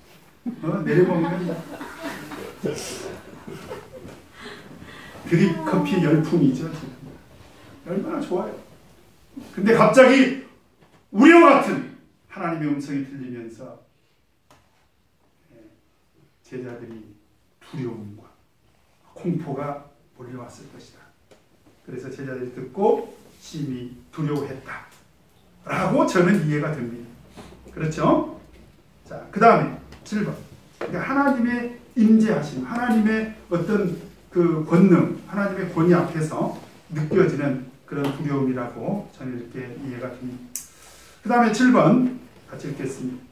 내려먹는 드립 커피 열풍이죠. 지금. 얼마나 좋아요. 근데 갑자기 우리와 같은 하나님의 음성이 들리면서 제자들이 두려움과 공포가 몰려왔을 것이다. 그래서 제자들이 듣고 심히 두려워했다 라고 저는 이해가 됩니다. 그렇죠? 자, 그 다음에 7번. 그러니까 하나님의 임재하심, 하나님의 어떤 그 권능, 하나님의 권위 앞에서 느껴지는 그런 두려움이라고 저는 이렇게 이해가 됩니다. 그 다음에 7번 같이 읽겠습니다.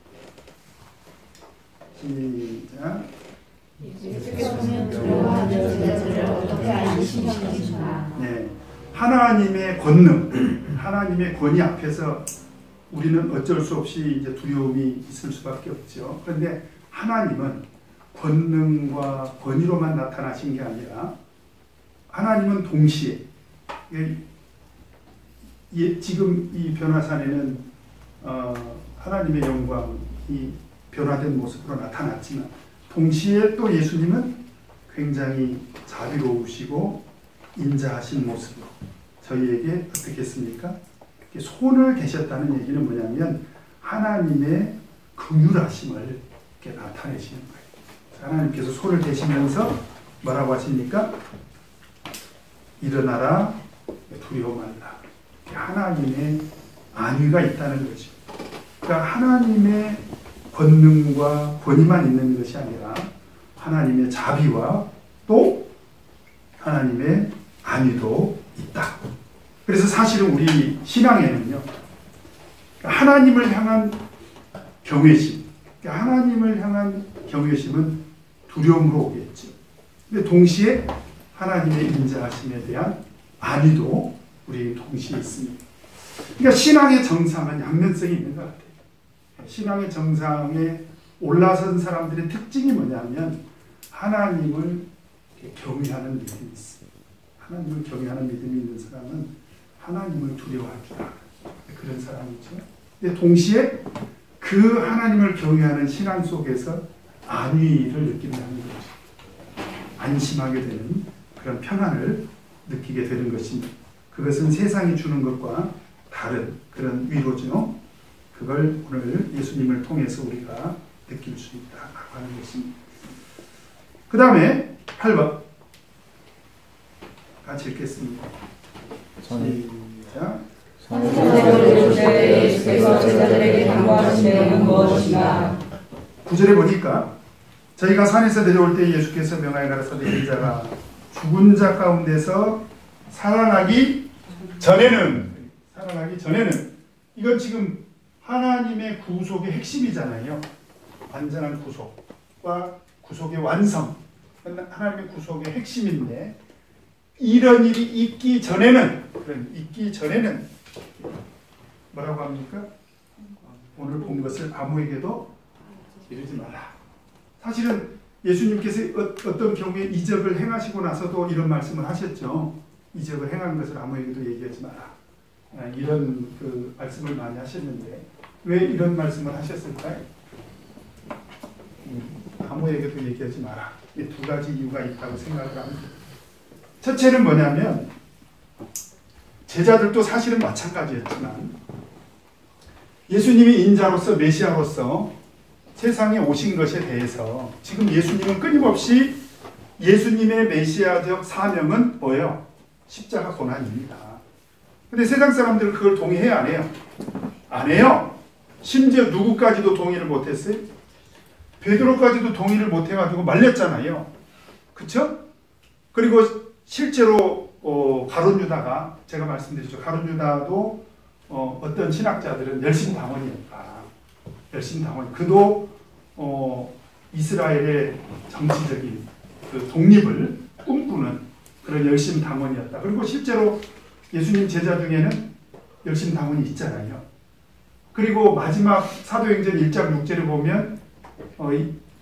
시작. 예수께서는 두려워하는 제자들을 어떻게 안심시키시나. 네, 하나님의 권능, 하나님의 권위 앞에서 우리는 어쩔 수 없이 이제 두려움이 있을 수밖에 없죠. 그런데 하나님은 권능과 권위로만 나타나신 게 아니라 하나님은 동시에 지금 이 변화산에는 하나님의 영광이 변화된 모습으로 나타났지만 동시에 또 예수님은 굉장히 자비로우시고 인자하신 모습으로 저희에게 어떻게 했습니까? 손을 대셨다는 얘기는 뭐냐면 하나님의 긍휼하심을 이렇게 나타내시는 거예요. 하나님께서 손을 대시면서 뭐라고 하십니까? 일어나라, 두려워 말라. 하나님의 안위가 있다는 거죠. 그러니까 하나님의 권능과 권위만 있는 것이 아니라 하나님의 자비와 또 하나님의 안위도 있다. 그래서 사실은 우리 신앙에는요, 하나님을 향한 경외심, 하나님을 향한 경외심은 두려움으로 오겠죠. 근데 동시에 하나님의 인자하심에 대한 안위도 우리 동시에 있습니다. 그러니까 신앙의 정상은 양면성이 있는 것 같아요. 신앙의 정상에 올라선 사람들의 특징이 뭐냐면 하나님을 경외하는 믿음이 있습니다. 하나님을 경외하는 믿음이 있는 사람은 하나님을 두려워할 줄 알아요. 그런 사람이죠. 근데 동시에 그 하나님을 경외하는 신앙 속에서 안위를 느낀다는 거죠. 안심하게 되는 그런 평안을 느끼게 되는 것입니다. 그것은 세상이 주는 것과 다른 그런 위로죠. 그걸 오늘 예수님을 통해서 우리가 느낄 수 있다고 하는 것입니다. 그 다음에 8번 같이 읽겠습니다. 시작. 예수께서 제자들에게 당부하신 내용은 무엇인가? 9절에 보니까 저희가 산에서 내려올 때 예수께서 명하여 가라사대 이 자가 죽은 자 가운데서 살아나기 전에는 이건 지금 하나님의 구속의 핵심이잖아요. 완전한 구속과 구속의 완성, 하나님의 구속의 핵심인데 이런 일이 있기 전에는 뭐라고 합니까? 오늘 본 것을 아무에게도 이르지 마라. 사실은 예수님께서 어떤 경우에 이적을 행하시고 나서도 이런 말씀을 하셨죠. 이적을 행한 것을 아무에게도 얘기하지 마라. 이런 그 말씀을 많이 하셨는데 왜 이런 말씀을 하셨을까요? 아무에게도 얘기하지 마라. 이 두 가지 이유가 있다고 생각을 합니다. 첫째는 뭐냐면 제자들도 사실은 마찬가지였지만 예수님이 인자로서 메시아로서 세상에 오신 것에 대해서 지금 예수님은 끊임없이 예수님의 메시아적 사명은 뭐예요? 십자가 고난입니다. 근데 세상 사람들은 그걸 동의해야 안 해요? 안 해요. 심지어 누구까지도 동의를 못했어요? 베드로까지도 동의를 못해가지고 말렸잖아요. 그쵸? 그리고 실제로 가룟 유다가 제가 말씀드렸죠. 가룟 유다도 어떤 신학자들은 열심당원이었다. 열심당원. 그도 이스라엘의 정치적인 그 독립을 꿈꾸는 그런 열심당원이었다. 그리고 실제로 예수님 제자 중에는 열심당원이 있잖아요. 그리고 마지막 사도행전 1장 6절을 보면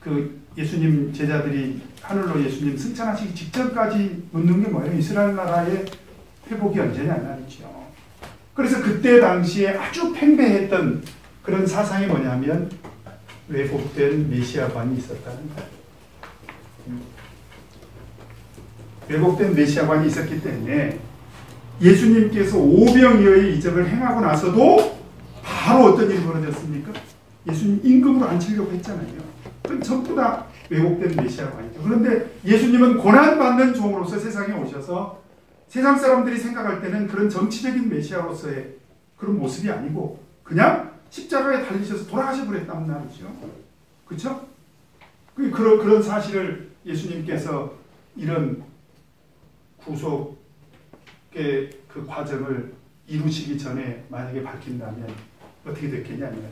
그 예수님 제자들이 하늘로 예수님 승천하시기 직전까지 묻는 게 뭐예요? 이스라엘 나라의 회복이 언제냐 말이죠. 그래서 그때 당시에 아주 팽배했던 그런 사상이 뭐냐면 왜곡된 메시아관이 있었다는 거예요. 왜곡된 메시아관이 있었기 때문에 예수님께서 오병이어의 이적을 행하고 나서도 바로 어떤 일이 벌어졌습니까? 예수님 임금으로 앉히려고 했잖아요. 그건 전부 다 왜곡된 메시아관이죠. 그런데 예수님은 고난받는 종으로서 세상에 오셔서 세상 사람들이 생각할 때는 그런 정치적인 메시아로서의 그런 모습이 아니고 그냥 십자가에 달리셔서 돌아가셔 버렸단 말이죠. 그렇죠? 그런 사실을 예수님께서 이런 구속의 그 과정을 이루시기 전에 만약에 밝힌다면 어떻게 됐겠냐면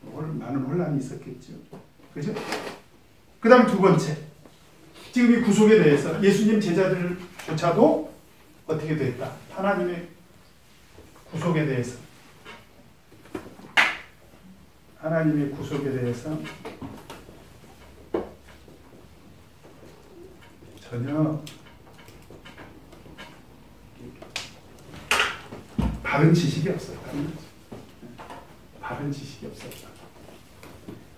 많은 혼란이 있었겠죠. 그죠? 그 다음 두 번째, 지금 이 구속에 대해서 예수님 제자들조차도 어떻게 됐다? 하나님의 구속에 대해서, 하나님의 구속에 대해서 전혀 바른 지식이 없었다. 바른 지식이 없었다.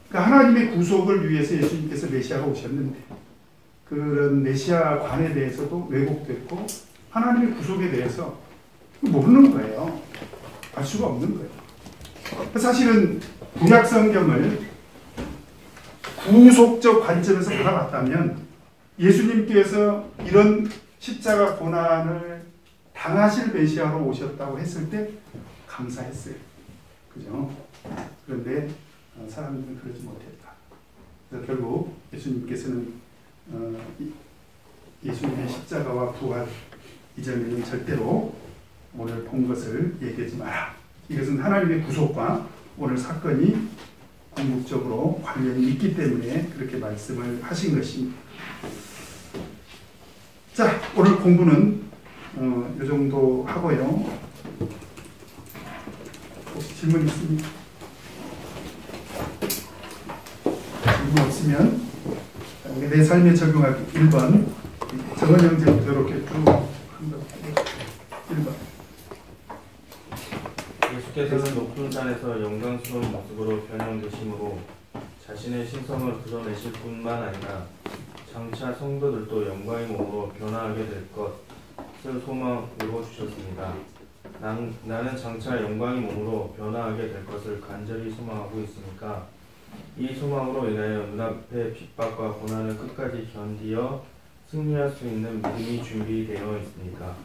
그러니까 하나님의 구속을 위해서 예수님께서 메시아가 오셨는데 그런 메시아관에 대해서도 왜곡됐고 하나님의 구속에 대해서 모르는 거예요. 알 수가 없는 거예요. 사실은 구약 성경을 구속적 관점에서 바라봤다면 예수님께서 이런 십자가 고난을 당하실 메시아로 오셨다고 했을 때 감사했어요. 그죠? 그런데 사람들은 그러지 못했다. 그래서 결국 예수님께서는 예수님의 십자가와 부활 이전에는 절대로 오늘 본 것을 얘기하지 마라. 이것은 하나님의 구속과 오늘 사건이 궁극적으로 관련이 있기 때문에 그렇게 말씀을 하신 것입니다. 자, 오늘 공부는 이 정도 하고요. 혹시 질문 있습니까? 질문 없으면 내 삶에 적용하기 1번 정원 형제부터 이렇게 쭉 1번 예수께서는 높은 산에서 영광스러운 모습으로 변형되심으로 자신의 신성을 드러내실 뿐만 아니라 장차 성도들도 영광의 몸으로 변화하게 될 것을 소망으로 주셨습니다. 나는 장차 영광의 몸으로 변화하게 될 것을 간절히 소망하고 있으니까 이 소망으로 인하여 눈앞의 핍박과 고난을 끝까지 견디어 승리할 수 있는 믿음이 준비되어 있으니까.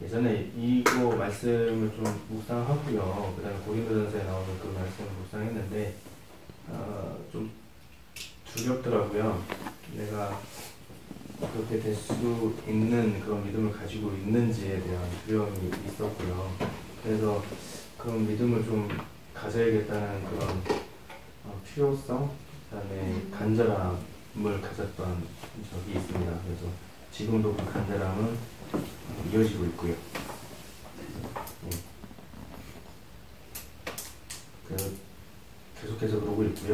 예전에 이거 말씀을 좀 묵상하고요. 그 다음에 고린도전서에 나오는 그 말씀을 묵상했는데 좀 두렵더라고요. 내가 그렇게 될 수 있는 그런 믿음을 가지고 있는지에 대한 두려움이 있었고요. 그래서 그런 믿음을 좀 가져야겠다는 그런 필요성, 그다음에 간절함을 가졌던 적이 있습니다. 그래서 지금도 그 간절함은 이어지고 있고요. 계속해서 그러고 있고요.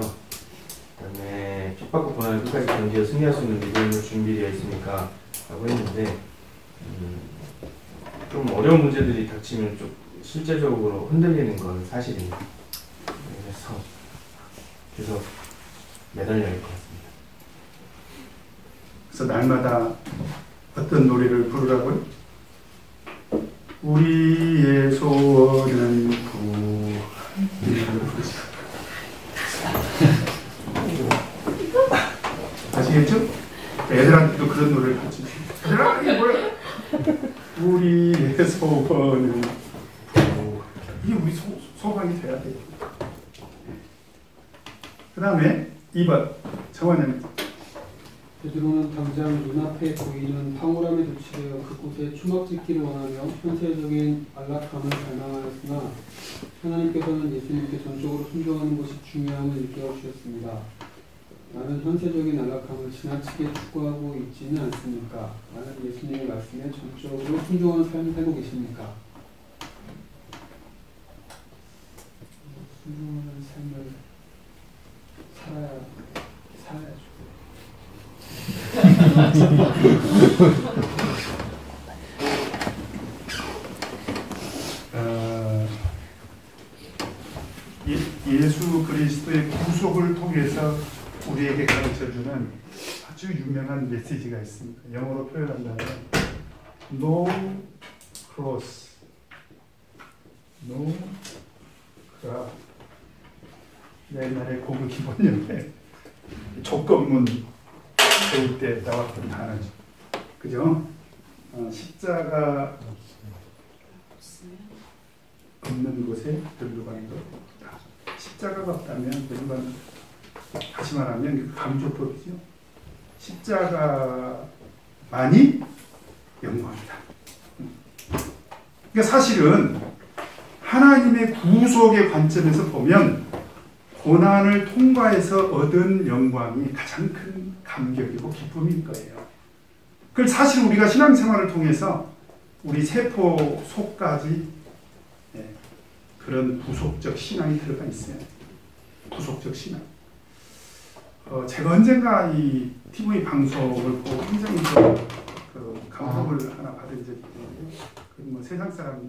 그다음에 핍박과 고난을 끝까지 견디어 승리할 수 있는 믿음을 준비되어 있으니까 라고 했는데 좀 어려운 문제들이 닥치면 좀 실제적으로 흔들리는 건 사실입니다. 그래서 계속 매달려야 할 것 같습니다. 그래서 날마다 어떤 노래를 부르라고요? 우리의 소원은 아시겠죠? 애들한테도 그런 노래를 같이 얘들아 이게 뭐야? 우리의 소원은 이게 우리 소망이 돼야 돼요. 그 다음에 2번 정원은 베드로는 당장 눈앞에 보이는 황홀함에 도취되어 그곳에 추막 짓기를 원하며 현세적인 안락함을 갈망하였으나 하나님께서는 예수님께 전적으로 순종하는 것이 중요함을 일깨워주셨습니다. 나는 현세적인 안락함을 지나치게 추구하고 있지는 않습니까? 나는 예수님의 말씀에 전적으로 순종하는 삶을 살고 계십니까? 순종하는 삶을 살아야죠. 예수 그리스도의 구속을 통해서 우리에게 가르쳐주는 아주 유명한 메시지가 있습니다. 영어로 표현한다면 No cross, no cross. 옛날에 고급 기본연대 조건문 배울 때 나왔던 단어죠. 그죠? 십자가 없는 곳에 멸류관도 없다. 십자가가 없다면 멸류관, 다시 말하면 강조법이죠. 십자가만이 영광이다. 그러니까 사실은 하나님의 구속의 관점에서 보면 고난을 통과해서 얻은 영광이 가장 큰 감격이고 기쁨일 거예요. 그걸 사실 우리가 신앙생활을 통해서 우리 세포 속까지 그런 구속적 신앙이 들어가 있어요. 구속적 신앙. 제가 언젠가 이 TV 방송을 보고 굉장히 그 감동을 하나 받은 적이 있는데요. 뭐 세상 사람이죠.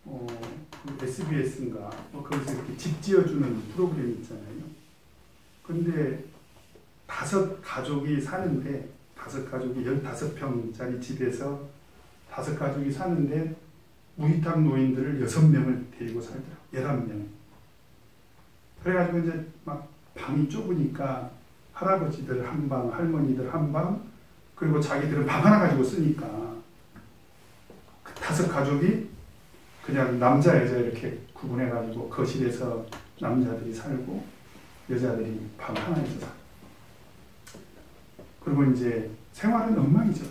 그 SBS인가 거기서 이렇게 집 지어주는 프로그램이 있잖아요. 근데 5가족이 사는데 5가족이 15평짜리 집에서 5가족이 사는데 무위탁 노인들을 6명을 데리고 살더라고요. 11명. 그래가지고 이제 막 방이 좁으니까 할아버지들 한 방, 할머니들 한 방, 그리고 자기들은 방 하나 가지고 쓰니까 그 5가족이 그냥 남자, 여자 이렇게 구분해가지고 거실에서 남자들이 살고 여자들이 방 하나에서 살고. 그리고 이제 생활은 엉망이죠.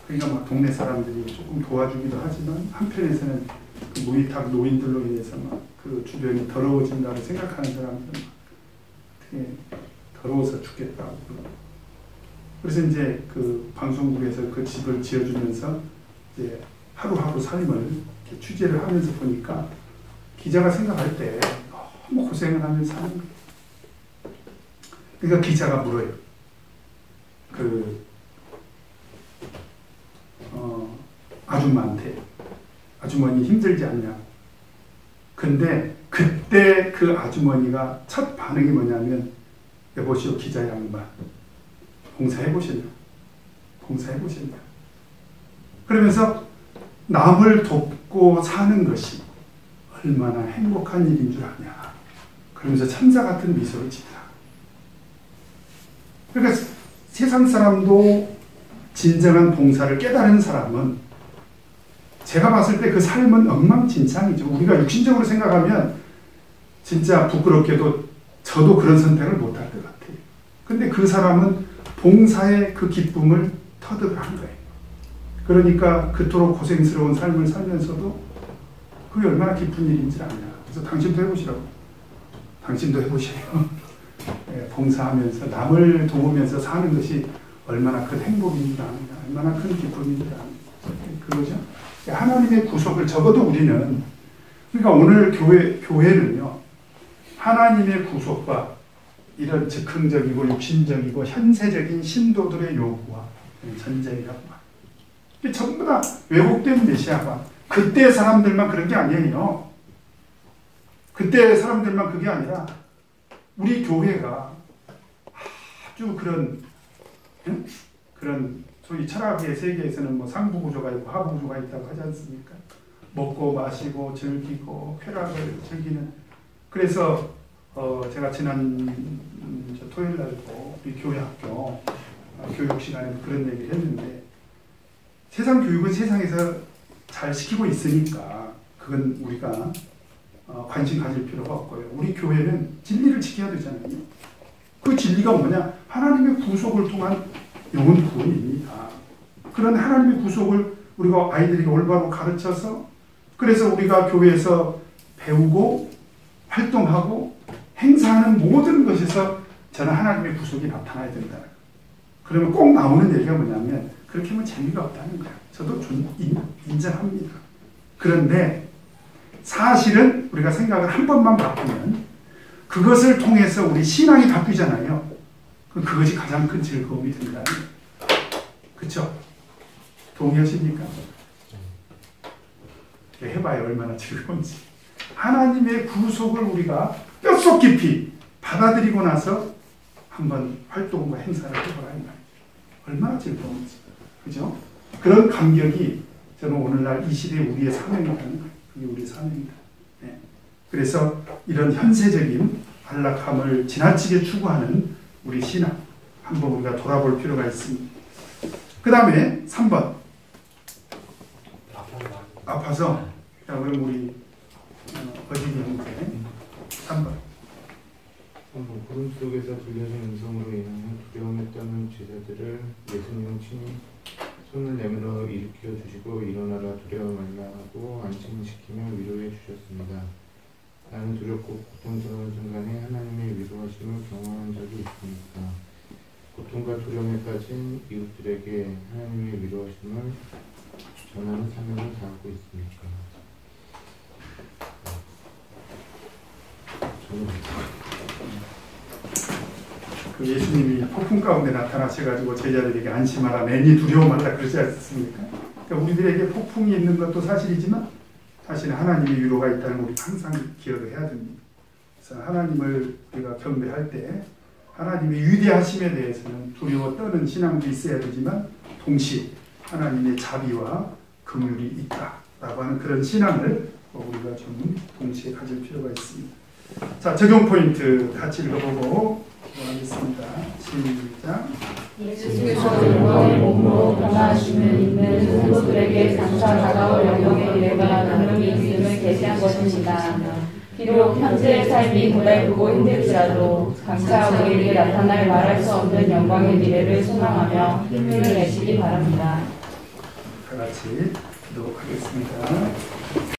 그러니까 막 동네 사람들이 조금 도와주기도 하지만 한편에서는 그 무위탁 노인들로 인해서 막 그 주변이 더러워진다고 생각하는 사람들은 막 되게 더러워서 죽겠다고. 그래서 이제 그 방송국에서 그 집을 지어주면서 이제 하루하루 삶을 이렇게 취재를 하면서 보니까 기자가 생각할 때 너무 고생을 하면서 사는 거예요. 그러니까 기자가 물어요. 아줌마한테 아주머니 힘들지 않냐고. 근데 그때 그 아주머니가 첫 반응이 뭐냐면 여보시오 기자 양반 봉사해보셨냐? 봉사해보셨냐? 그러면서 남을 돕고 사는 것이 얼마나 행복한 일인 줄 아냐. 그러면서 천사 같은 미소를 짓더라. 그러니까 세상 사람도 진정한 봉사를 깨달은 사람은 제가 봤을 때 그 삶은 엉망진창이죠. 우리가 육신적으로 생각하면 진짜 부끄럽게도 저도 그런 선택을 못할 것 같아요. 근데 그 사람은 봉사의 그 기쁨을 터득을 한 거예요. 그러니까 그토록 고생스러운 삶을 살면서도 그게 얼마나 기쁜 일인지 아냐. 그래서 당신도 해보시라고. 당신도 해보세요. 봉사하면서 남을 도우면서 사는 것이 얼마나 큰 행복인지 아느냐, 얼마나 큰 기쁨인지 아느냐. 그거죠. 하나님의 구속을 적어도 우리는, 그러니까 오늘 교회는요, 하나님의 구속과 이런 즉흥적이고 육신적이고 현세적인 신도들의 요구와 전쟁이라고 합니다. 이게 전부 다 왜곡된 메시아가, 그때 사람들만 그런 게 아니에요. 그때 사람들만 그게 아니라 우리 교회가 아주 그런 소위 철학의 세계에서는 뭐 상부 구조가 있고 하부 구조가 있다고 하지 않습니까? 먹고 마시고 즐기고 쾌락을 즐기는. 그래서 제가 지난 토요일 날도 우리 교회 학교 교육 시간에 그런 얘기를 했는데, 세상 교육은 세상에서 잘 시키고 있으니까 그건 우리가 관심 가질 필요가 없고요. 우리 교회는 진리를 지켜야 되잖아요. 그 진리가 뭐냐? 하나님의 구속을 통한 영혼 구원입니다. 그런 하나님의 구속을 우리가 아이들에게 올바로 가르쳐서, 그래서 우리가 교회에서 배우고 활동하고 행사하는 모든 것에서 저는 하나님의 구속이 나타나야 된다. 그러면 꼭 나오는 얘기가 뭐냐면, 그렇게 하면 재미가 없다는 거예요. 저도 인정합니다. 그런데 사실은 우리가 생각을 한 번만 바꾸면 그것을 통해서 우리 신앙이 바뀌잖아요. 그것이 가장 큰 즐거움이 된다는 거예요. 그렇죠? 동의하십니까? 해봐요, 얼마나 즐거운지. 하나님의 구속을 우리가 뼛속 깊이 받아들이고 나서 한번 활동과 행사를 해보라 이 말이에요. 얼마나 즐거운지. 그죠? 그런 감격이 저는 오늘날 이 시대에 우리의 사명이라는 거예요. 그게 우리의 사명이다. 네. 그래서 이런 현세적인 안락함을 지나치게 추구하는 우리 신앙, 한번 우리가 돌아볼 필요가 있습니다. 그 다음에 3번. 아파서. 자, 그럼 우리 어진이 형제 3번. 구름 속에서 들려진 음성으로 인하여 두려움에 떠는 제자들을 예수님은 친히 손을 내밀어 일으켜 주시고 일어나라 두려워 말라 하고 안심시키며 위로해 주셨습니다. 나는 두렵고 고통스러운 순간에 하나님의 위로하심을 경험한 적이 있습니까? 고통과 두려움에 빠진 이웃들에게 하나님의 위로하심을 전하는 사명을 다하고 있습니까? 그 예수님이 폭풍 가운데 나타나셔가지고 제자들에게 안심하라, 매니 두려워 말라 그러지 않습니까? 그러니까 우리들에게 폭풍이 있는 것도 사실이지만 사실은 하나님의 위로가 있다는 걸 우리 항상 기억을 해야 됩니다. 그래서 하나님을 우리가 경배할 때 하나님의 위대하심에 대해서는 두려워 떠는 신앙도 있어야 되지만 동시에 하나님의 자비와 긍휼이 있다라고 하는 그런 신앙을 우리가 좀 동시에 가질 필요가 있습니다. 자, 적용 포인트 같이 읽어보고 하겠습니다. 시작. 예수께서 영광의 몸으로 변화하시는 있는 성도들에게 장차 다가올 영광의 미래가 분명히 있음을 계시한 것입니다. 비록 현재의 삶이 고달프고 힘들지라도 장차 우리에게 나타날 말할 수 없는 영광의 미래를 소망하며 힘을 내시기 바랍니다. 다 같이 기도하겠습니다.